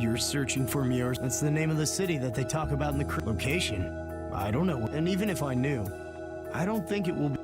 Speaker 12: You're searching for Muir. That's the name of the city that they talk about in the location. I don't know. And even if I knew, I don't think it will be.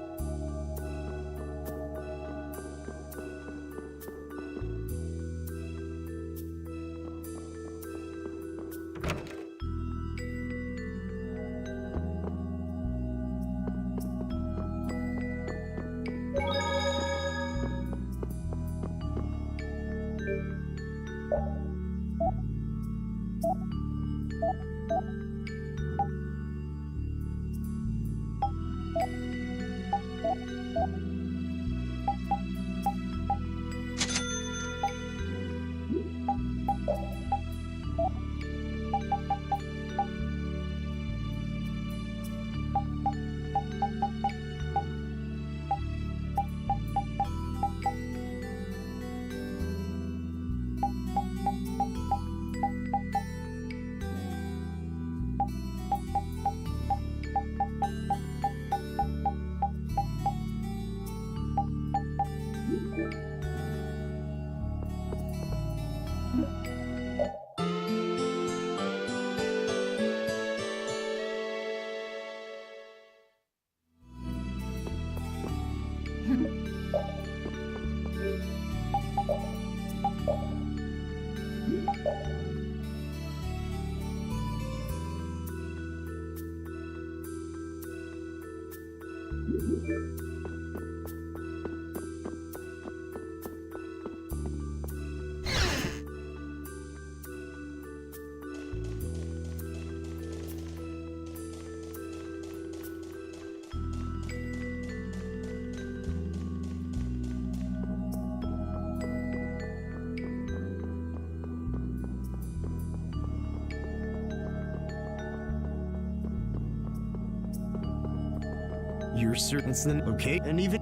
Speaker 12: You're certain it's the okay, and even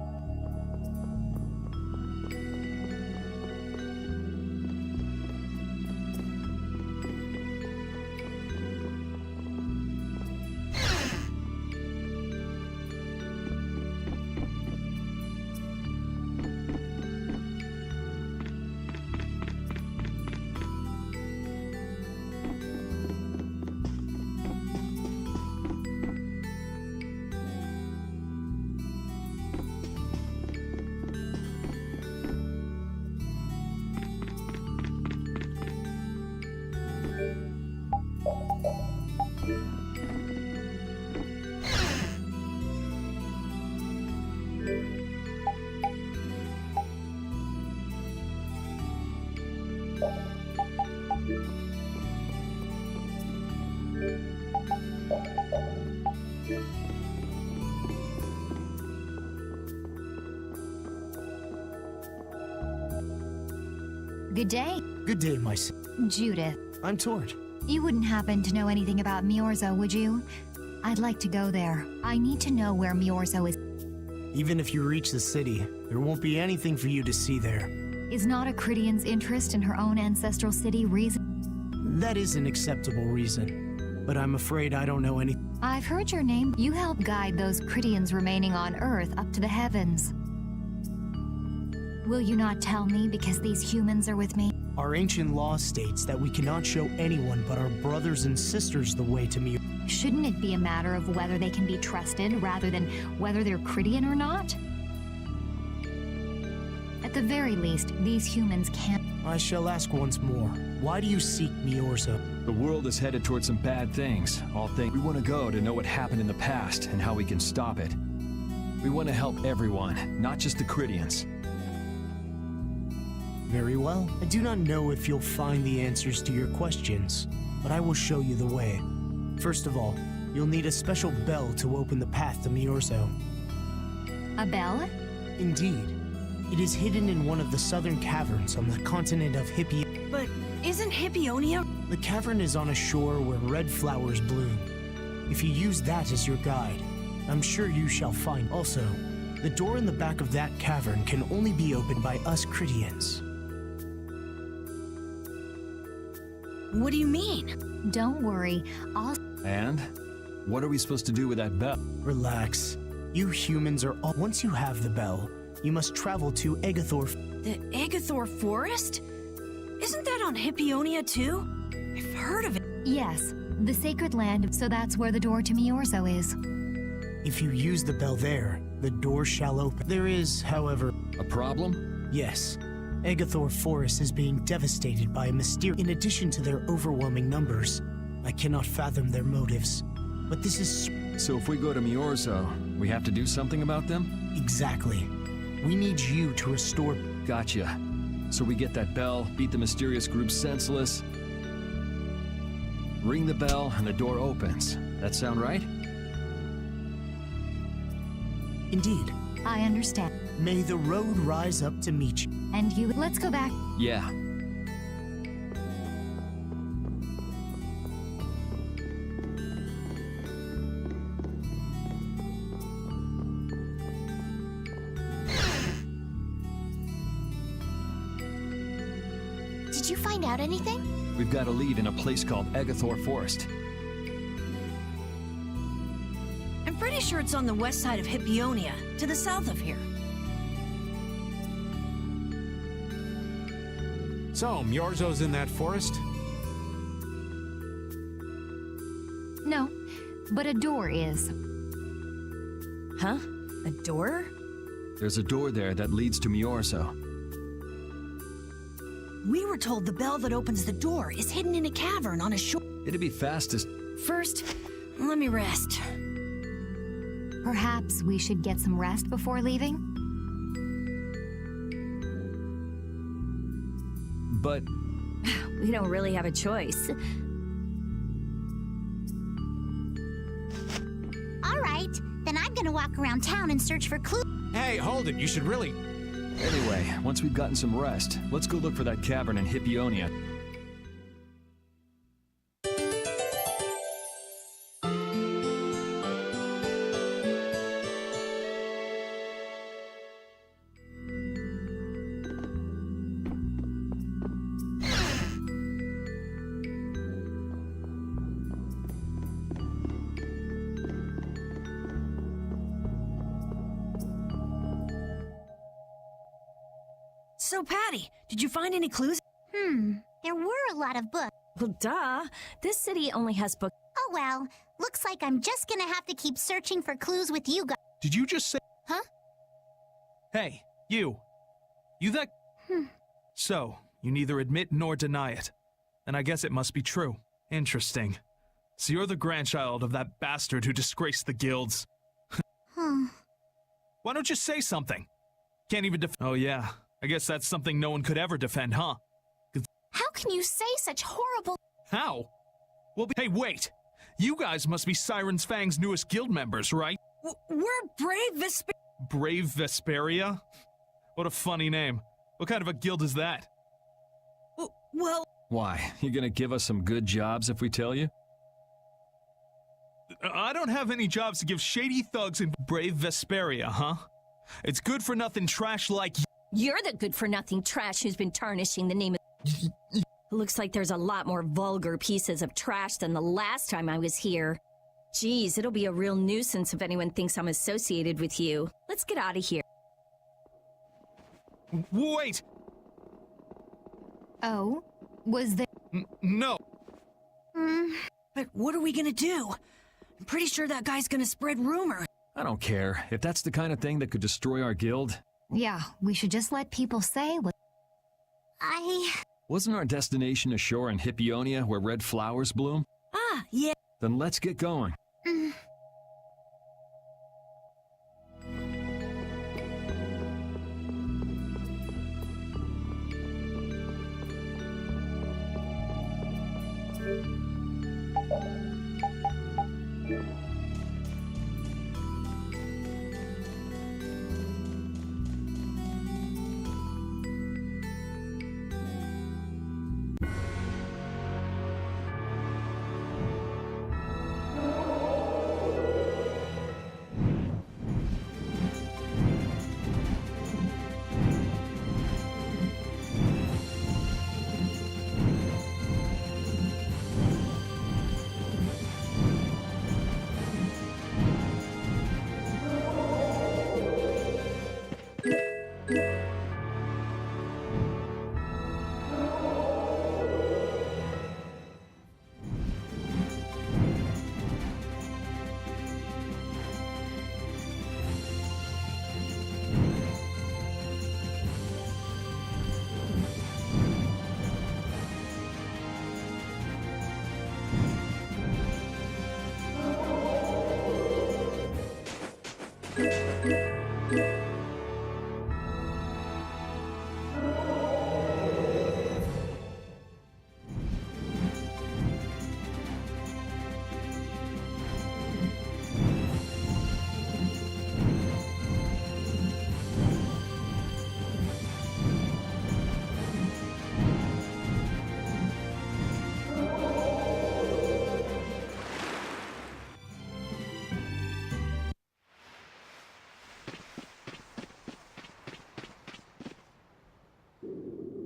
Speaker 8: Good day.
Speaker 12: Good day, my son.
Speaker 8: Judith,
Speaker 12: I'm Tord.
Speaker 8: you wouldn't happen to know anything about Miorzo, would you? I'd like to go there. I need to know where Miorzo is.
Speaker 12: Even if you reach the city, there won't be anything for you to see there.
Speaker 8: Is not a Cridian's interest in her own ancestral city reason?
Speaker 12: That is an acceptable reason, but I'm afraid I don't know any.
Speaker 8: I've heard your name. You help guide those Cridians remaining on Earth up to the heavens. Will you not tell me because these humans are with me?
Speaker 12: Our ancient law states that we cannot show anyone but our brothers and sisters the way to me.
Speaker 8: Shouldn't it be a matter of whether they can be trusted rather than whether they're Cridian or not? At the very least, these humans can't.
Speaker 12: I shall ask once more. Why do you seek Miorzo?
Speaker 6: The world is headed towards some bad things. We want to go to know what happened in the past and how we can stop it. We want to help everyone, not just the Cridians.
Speaker 12: Very well. I do not know if you'll find the answers to your questions, but I will show you the way. First of all, you'll need a special bell to open the path to Miorzo.
Speaker 8: A bell?
Speaker 12: Indeed. It is hidden in one of the southern caverns on the continent of Hippia.
Speaker 4: But isn't Hippionia?
Speaker 12: The cavern is on a shore where red flowers bloom. If you use that as your guide, I'm sure you shall find. Also, the door in the back of that cavern can only be opened by us Cridians.
Speaker 4: What do you mean?
Speaker 8: Don't worry, I'll...
Speaker 6: And? What are we supposed to do with that bell?
Speaker 12: Relax. You humans are all... Once you have the bell, you must travel to Egathor.
Speaker 4: The Egathor Forest? Isn't that on Hippionia too? I've heard of it.
Speaker 8: Yes, the sacred land, so that's where the door to Miorzo is.
Speaker 12: If you use the bell there, the door shall open. There is, however...
Speaker 6: A problem?
Speaker 12: Yes. Egathor Forest is being devastated by a mysterious... In addition to their overwhelming numbers, I cannot fathom their motives. But this is...
Speaker 6: So if we go to Miorzo, we have to do something about them?
Speaker 12: Exactly. We need you to restore...
Speaker 6: Gotcha. So we get that bell, beat the mysterious group senseless, ring the bell, and the door opens. That sound right?
Speaker 12: Indeed.
Speaker 8: I understand.
Speaker 12: May the road rise up to meet you.
Speaker 8: And you... Let's go back.
Speaker 6: Yeah.
Speaker 3: Did you find out anything?
Speaker 6: We've got a lead in a place called Egathor Forest.
Speaker 4: I'm pretty sure it's on the west side of Hippionia, to the south of here.
Speaker 7: So, Miorzo's in that forest?
Speaker 8: No, but a door is.
Speaker 10: Huh? A door?
Speaker 6: There's a door there that leads to Miorzo.
Speaker 4: We were told the bell that opens the door is hidden in a cavern on a shore.
Speaker 6: It'd be fastest.
Speaker 4: First, let me rest.
Speaker 8: Perhaps we should get some rest before leaving?
Speaker 6: But
Speaker 10: We don't really have a choice.
Speaker 3: All right, then I'm gonna walk around town and search for clues.
Speaker 7: Hey, hold it. You should really...
Speaker 6: anyway, once we've gotten some rest, let's go look for that cavern in Hippionia.
Speaker 4: So, Patty, did you find any clues?
Speaker 3: There were a lot of books.
Speaker 10: Well, duh. This city only has books.
Speaker 3: Oh well, looks like I'm just gonna have to keep searching for clues with you guys.
Speaker 13: Did you just say...
Speaker 3: Huh?
Speaker 13: Hey, you. You that... So, you neither admit nor deny it. And I guess it must be true. Interesting. So you're the grandchild of that bastard who disgraced the guilds. Why don't you say something? Can't even oh yeah, I guess that's something no one could ever defend, huh?
Speaker 3: How can you say such horrible...
Speaker 13: How? Well, hey, wait! You guys must be Siren's Fang's newest guild members, right?
Speaker 4: We're Brave Vesperia.
Speaker 13: Brave Vesperia? What a funny name. What kind of a guild is that?
Speaker 4: Well,
Speaker 6: Why? You gonna give us some good jobs if we tell you?
Speaker 13: I don't have any jobs to give shady thugs in brave Vesperia, huh? It's good-for-nothing trash like you.
Speaker 10: You're the good-for-nothing trash who's been tarnishing the name of... Looks like there's a lot more vulgar pieces of trash than the last time I was here. Geez, it'll be a real nuisance if anyone thinks I'm associated with you. Let's get out of here.
Speaker 13: Wait!
Speaker 8: Oh? Was there...
Speaker 13: No!
Speaker 4: but what are we gonna do? I'm pretty sure that guy's gonna spread rumor.
Speaker 6: I don't care. If that's the kind of thing that could destroy our guild.
Speaker 8: Yeah, we should just let people say what...
Speaker 6: Wasn't our destination ashore in Hippionia where red flowers bloom?
Speaker 4: Ah, yeah.
Speaker 6: Then let's get going.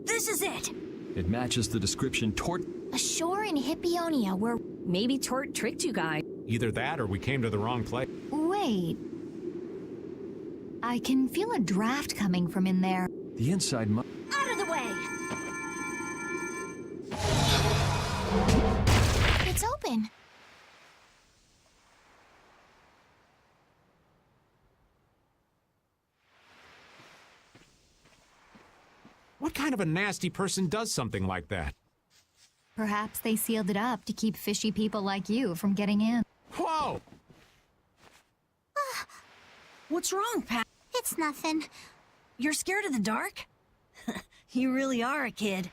Speaker 4: This is it!
Speaker 6: It matches the description Tort...
Speaker 8: Ashore in Hippionia where...
Speaker 10: Maybe Tort tricked you guys.
Speaker 7: Either that or we came to the wrong place.
Speaker 8: Wait. I can feel a draft coming from in there.
Speaker 6: The inside mu...
Speaker 3: Out of the way! It's open.
Speaker 7: What kind of a nasty person does something like that?
Speaker 8: Perhaps they sealed it up to keep fishy people like you from getting in.
Speaker 7: Whoa!
Speaker 4: What's wrong, Pat?
Speaker 3: It's nothing.
Speaker 4: You're scared of the dark? You really are a kid.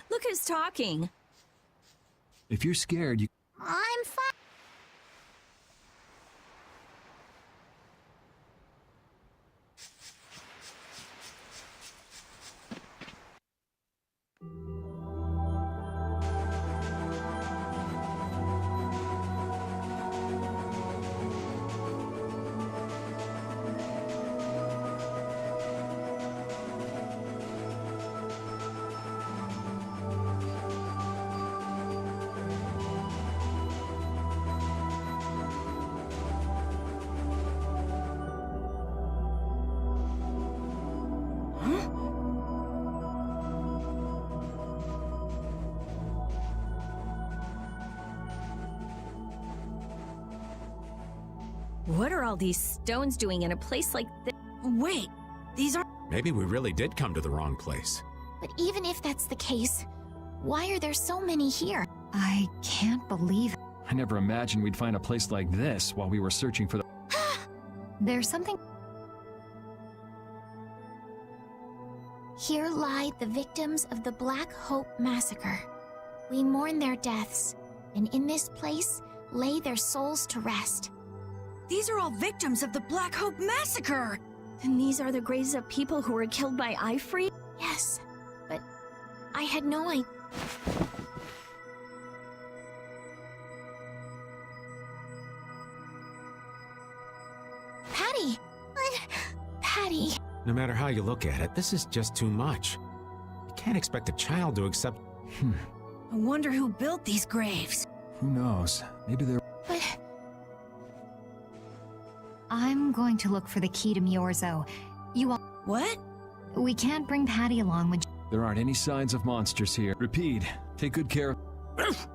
Speaker 10: Look who's talking.
Speaker 6: If you're scared, you...
Speaker 3: I'm fine.
Speaker 10: What are all these stones doing in a place like this?
Speaker 4: Wait, these are...
Speaker 7: Maybe we really did come to the wrong place.
Speaker 3: But even if that's the case, why are there so many here?
Speaker 8: I can't believe it.
Speaker 6: I never imagined we'd find a place like this while we were searching for the...
Speaker 8: There's something...
Speaker 3: Here lie the victims of the Black Hope Massacre. We mourn their deaths, and in this place lay their souls to rest.
Speaker 4: These are all victims of the Black Hope Massacre!
Speaker 10: And these are the graves of people who were killed by Ifrit?
Speaker 3: Yes, but I had no idea. Patty! Patty!
Speaker 7: No matter how you look at it, this is just too much. You can't expect a child to accept...
Speaker 4: I wonder who built these graves.
Speaker 6: Who knows? Maybe they're...
Speaker 3: But...
Speaker 8: I'm going to look for the key to Miorzo. You all...
Speaker 4: What?
Speaker 8: We can't bring Patty along when...
Speaker 6: There aren't any signs of monsters here. Repeat, take good care of...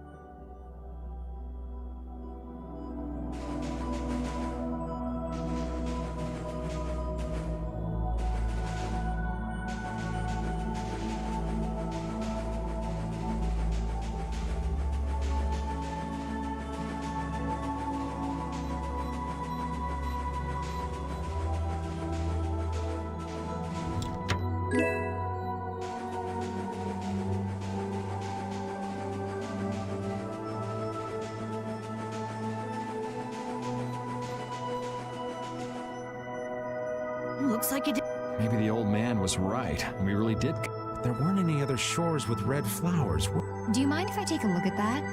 Speaker 4: Looks like it.
Speaker 6: Maybe the old man was right, and we really did...
Speaker 7: There weren't any other shores with red flowers.
Speaker 8: Do you mind if I take a look at that?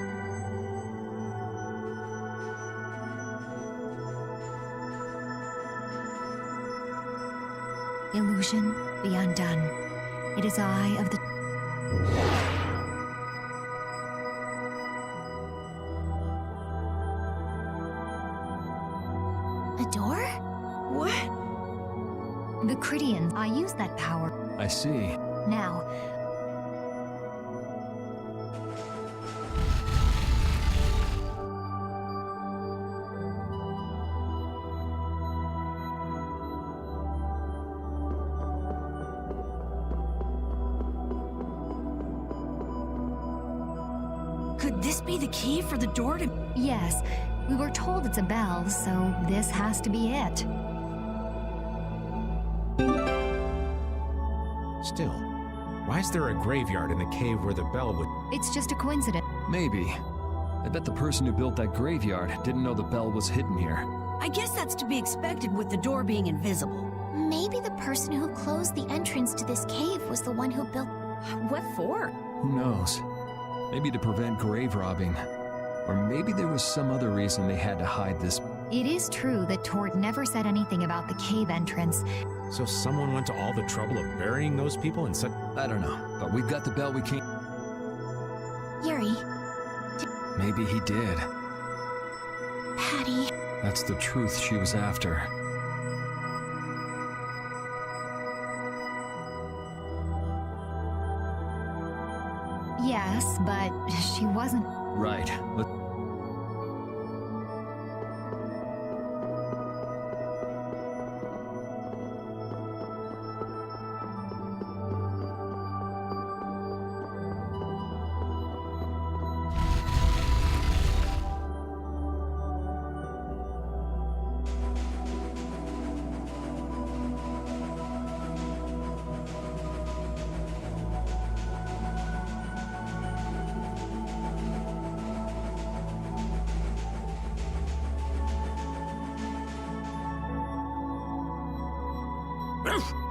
Speaker 8: Illusion, be undone. It is I of the...
Speaker 3: A door?
Speaker 4: What?
Speaker 8: The Cridians. I use that power.
Speaker 6: I see.
Speaker 8: Now,
Speaker 4: Could this be the key for the door to...
Speaker 8: yes, we were told it's a bell, so this has to be it.
Speaker 7: Still, why is there a graveyard in the cave where the bell would...
Speaker 8: It's just a coincidence.
Speaker 6: Maybe. I bet the person who built that graveyard didn't know the bell was hidden here.
Speaker 4: I guess that's to be expected with the door being invisible.
Speaker 3: Maybe the person who closed the entrance to this cave was the one who built...
Speaker 4: What for?
Speaker 6: Who knows? Maybe to prevent grave robbing. Or maybe there was some other reason they had to hide this.
Speaker 8: It is true that Tord never said anything about the cave entrance.
Speaker 7: So someone went to all the trouble of burying those people in such...
Speaker 6: I don't know, but we've got the bell we can't...
Speaker 3: Yuri.
Speaker 6: Maybe he did.
Speaker 3: Patty.
Speaker 6: That's the truth she was after.
Speaker 8: Yes, but she wasn't...
Speaker 6: Right.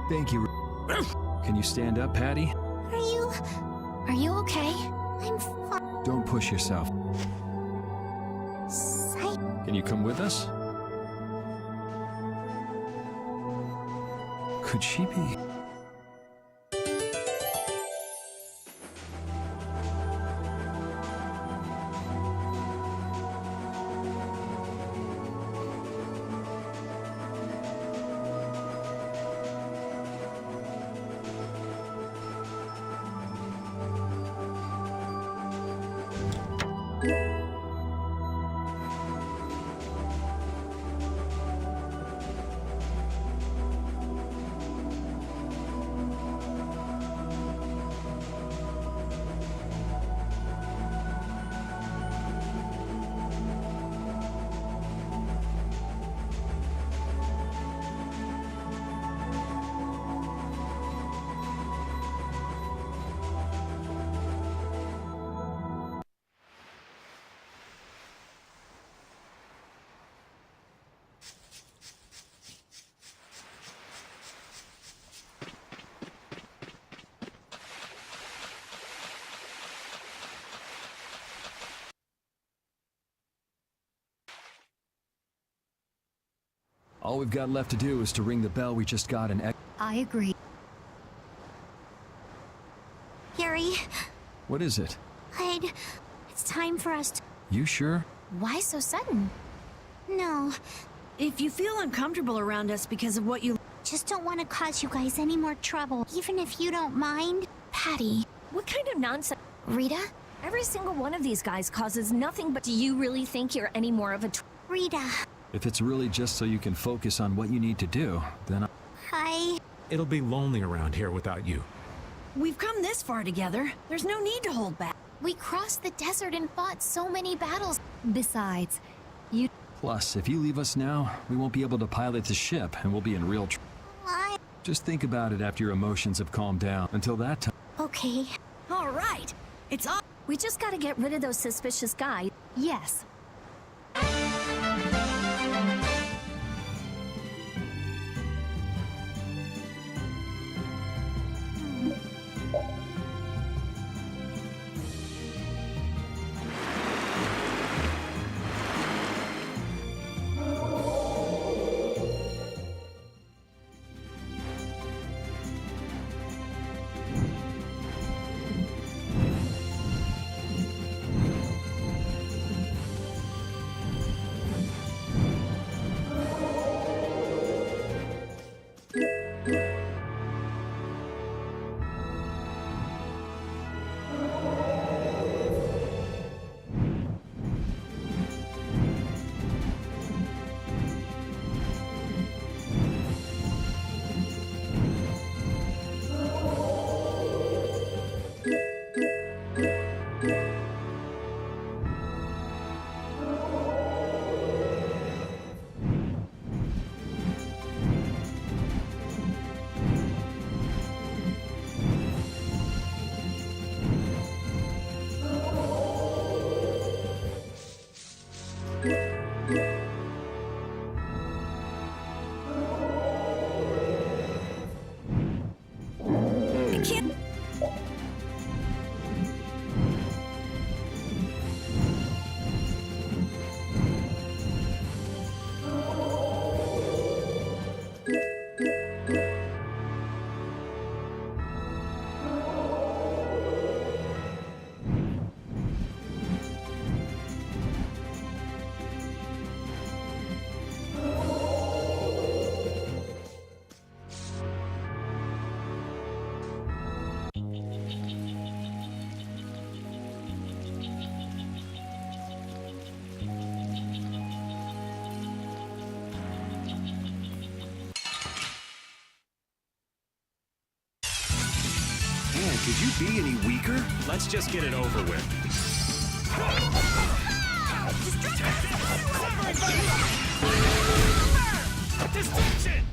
Speaker 6: Thank you. Can you stand up, Patty?
Speaker 3: Are you okay? I'm fine.
Speaker 6: Don't push yourself. Can you come with us? Could she be? All we've got left to do is to ring the bell we just got and
Speaker 8: I agree.
Speaker 3: Yuri,
Speaker 6: What is it?
Speaker 3: it's time for us to...
Speaker 6: You sure?
Speaker 8: Why so sudden?
Speaker 3: No,
Speaker 4: If you feel uncomfortable around us because of what you...
Speaker 3: just don't want to cause you guys any more trouble, even if you don't mind.
Speaker 10: Patty, what kind of nonsense?
Speaker 3: Rita?
Speaker 10: Every single one of these guys causes nothing but... Do you really think you're any more of a...
Speaker 3: Rita.
Speaker 6: If it's really just so you can focus on what you need to do, then
Speaker 7: It'll be lonely around here without you.
Speaker 4: We've come this far together. There's no need to hold back.
Speaker 8: We crossed the desert and fought so many battles. Besides, you...
Speaker 6: Plus, if you leave us now, we won't be able to pilot the ship and we'll be in real trouble. Just think about it after your emotions have calmed down. Until that time...
Speaker 3: Okay.
Speaker 4: All right. It's all...
Speaker 10: We just gotta get rid of those suspicious guys.
Speaker 8: Yes.
Speaker 1: Man, could you be any weaker? Let's just get it over with. Distraction!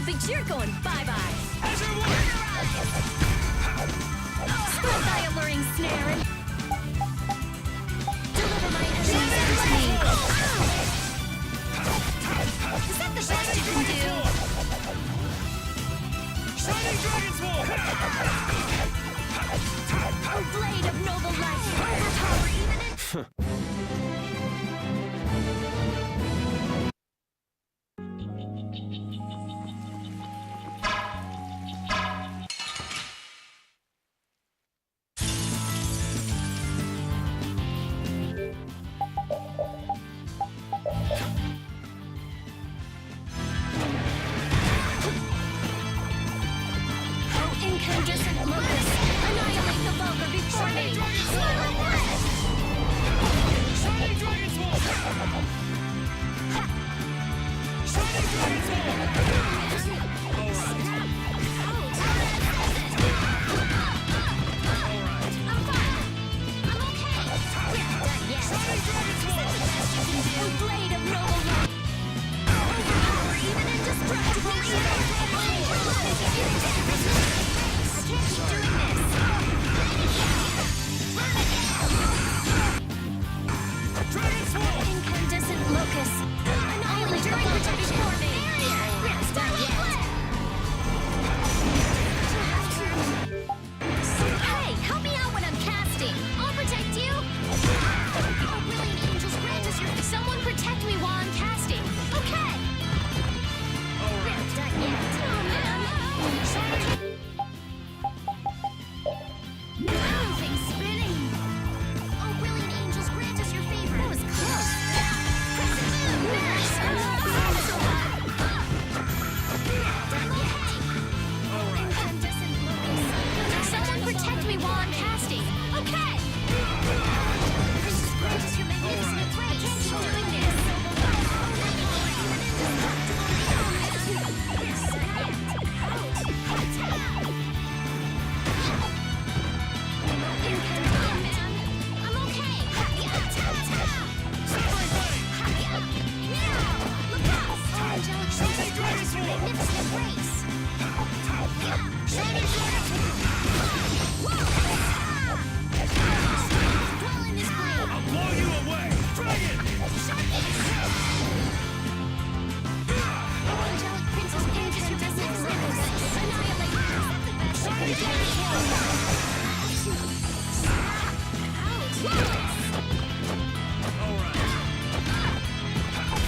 Speaker 10: But you're going bye-bye. Stop by alluring snare and deliver my enemies to me. Is that the best you can do?
Speaker 1: Shining Dragon's Wall!
Speaker 10: A blade of noble light. Overpower even in...
Speaker 3: Incandescent locust! Annihilate the vulgar before me!
Speaker 1: Shining Dragon's Wall! Shining Dragon's Wall! Alright.
Speaker 3: A blade of noble light! Overpower even indestructible evil! I can't keep doing this!
Speaker 1: Dragon's Wall!
Speaker 3: Incandescent locust! Annihilate the vulture before me! We're not done yet! Hey, help me out when I'm casting! I'll protect you! Oh, brilliant angels, grant us your... Someone protect me while I'm casting! Okay! We're not done yet! Oh, man! Thing's spinning! Oh, brilliant angels, grant us your favor! That was close! Present! Nurse! Done yet! Incandescent locust! Someone protect me while I'm casting! Okay! Princess, grant us your magnificent grace! I can't keep doing this! I'm okay! Look out! Oh, angelic princess, grant us your magnificent grace! Dwell in this blade!
Speaker 1: I'll blow you away! Dragon!
Speaker 3: Oh, angelic princess, grant us your magnificent grace! Annihilate her!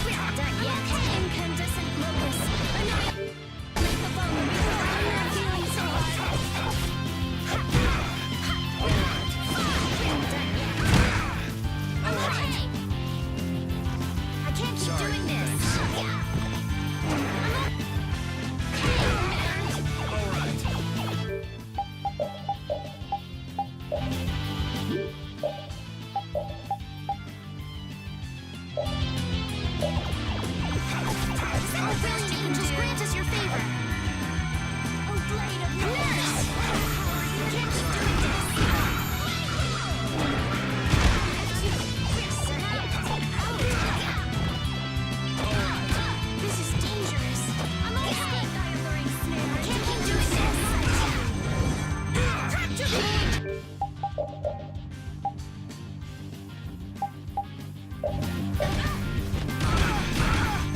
Speaker 3: We're not done yet! Incandescent locust! Annihilate the vulgar before I'm not feeling so hard! We're not done yet! I'm okay! I can't keep doing this! Oh, brilliant angels, grant us your favor! Oh, blade of nurse! You can't keep doing this! This is dangerous! I'm okay! I can't keep doing this!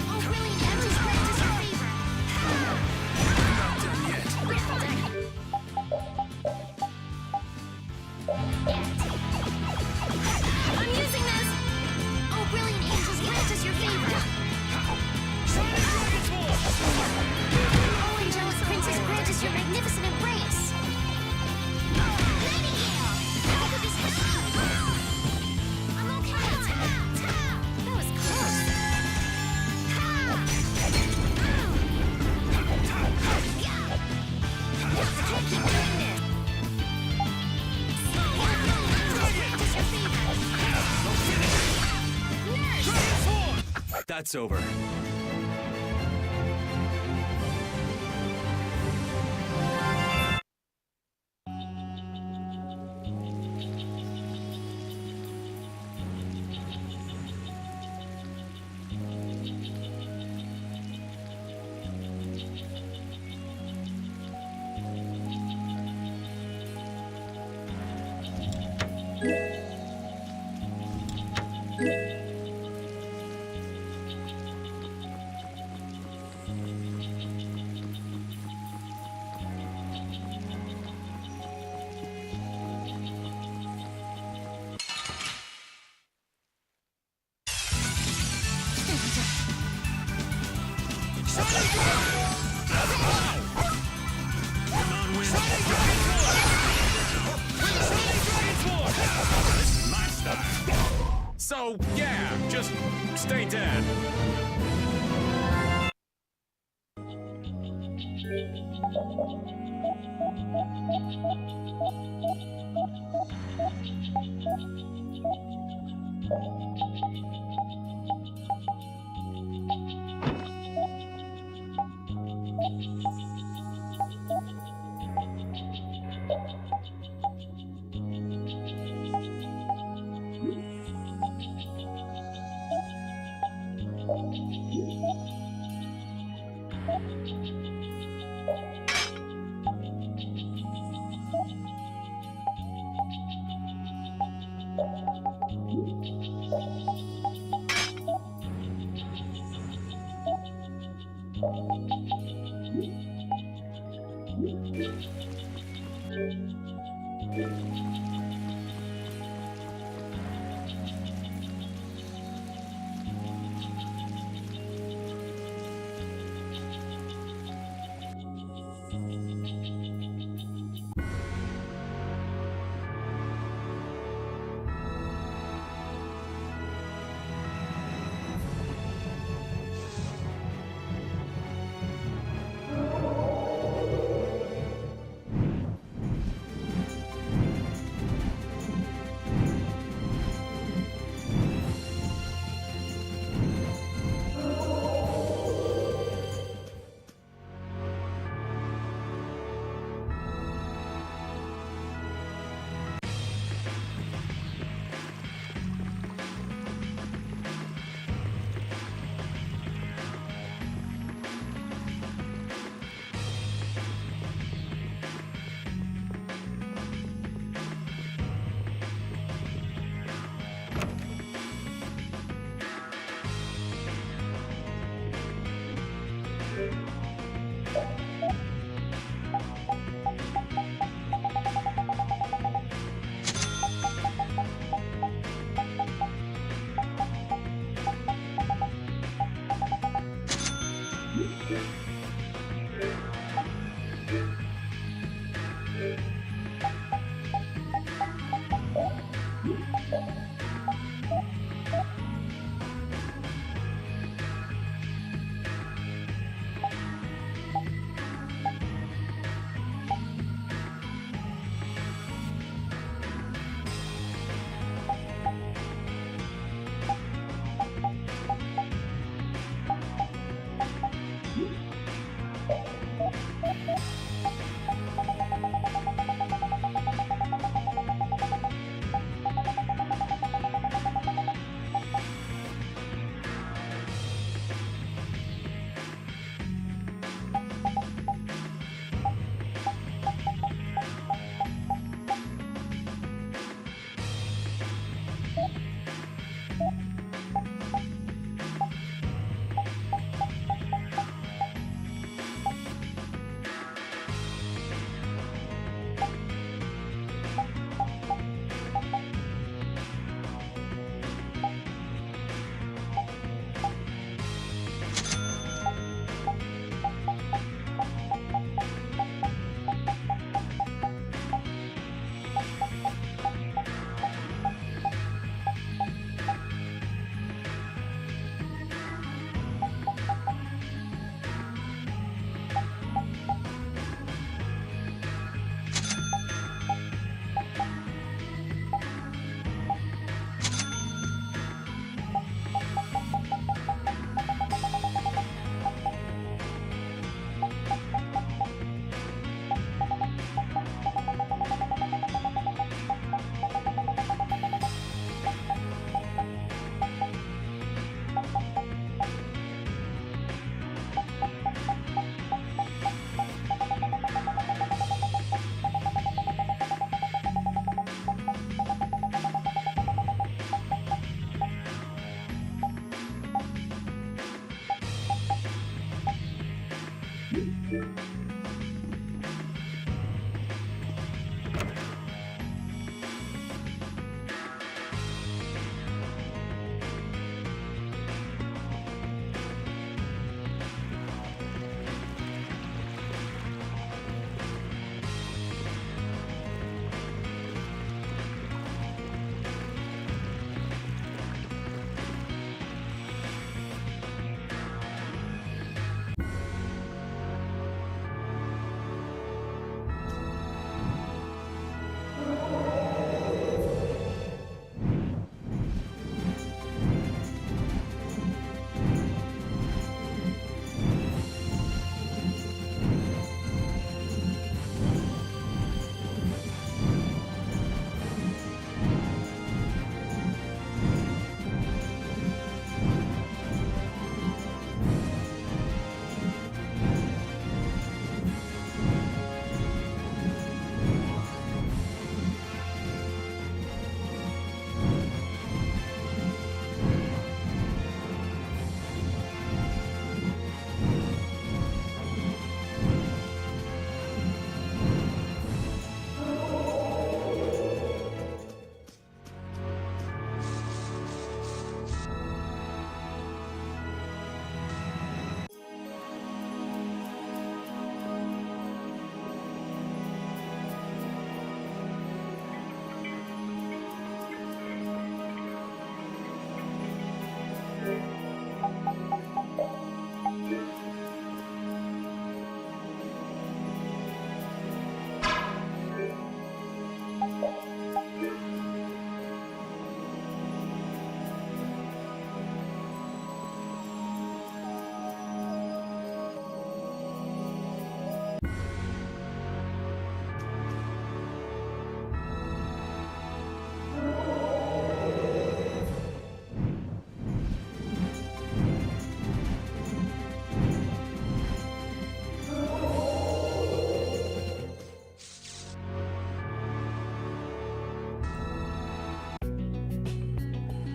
Speaker 3: Oh, brilliant angels, grant us your favor!
Speaker 1: Not done yet.
Speaker 3: We're not done. I'm using this! Oh, brilliant angels, grant us your favor!
Speaker 1: Shining Dragon's Wall!
Speaker 3: Oh, angelic princess, grant us your magnificent embrace! Nightingale! How could this happen? I'm okay! That was close! I can't keep doing this! Grant us your favor! Nurse!
Speaker 1: That's over.
Speaker 2: So, yeah, just stay dead.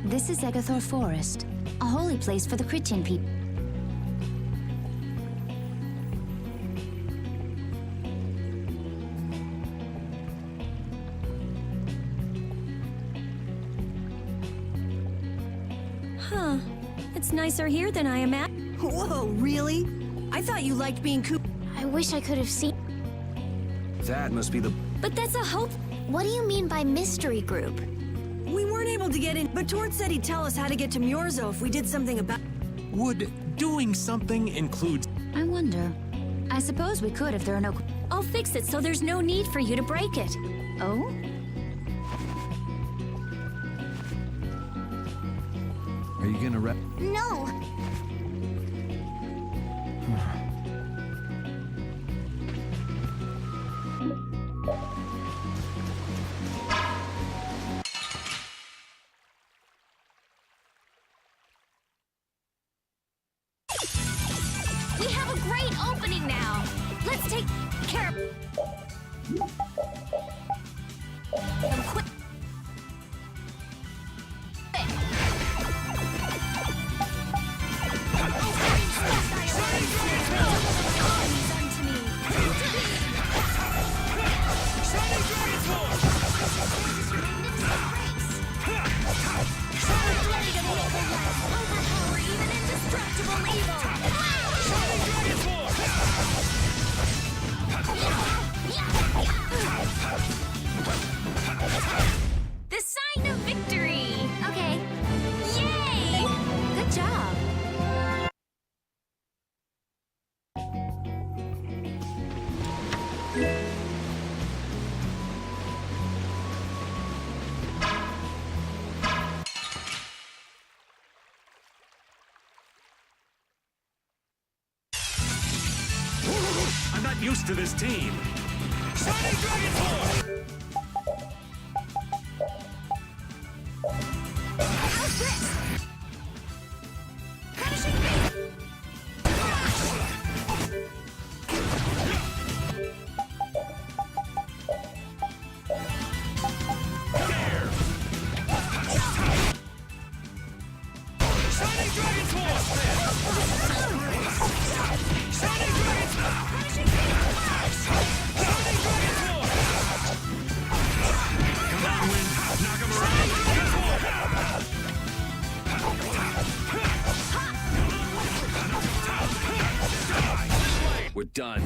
Speaker 8: This is Egathor Forest, a holy place for the Christian people.
Speaker 10: Huh. It's nicer here than I imagined.
Speaker 4: Whoa, really? I thought you liked being cooped.
Speaker 3: I wish I could have seen.
Speaker 9: That must be the...
Speaker 10: But that's a hope.
Speaker 3: What do you mean by mystery group?
Speaker 4: We weren't able to get in, but Tord said he'd tell us how to get to Myorzo if we did something about.
Speaker 1: Would doing something include...
Speaker 8: I wonder. I suppose we could if there are no...
Speaker 10: I'll fix it so there's no need for you to break it.
Speaker 8: Oh?
Speaker 6: Are you gonna
Speaker 3: No.
Speaker 10: We have a great opening now. Let's take care of... Quick.
Speaker 3: The sign of victory! Okay. Yay!
Speaker 8: Good job.
Speaker 2: I'm not used to this team.
Speaker 1: Shining Dragon Force!
Speaker 3: How's this? Punishing me!
Speaker 1: Shining Dragon Force! Shining Dragon Force!
Speaker 3: Punishing me!
Speaker 1: Shining Dragon Force!
Speaker 2: Come on, Wind. Knock him around.
Speaker 9: We're done.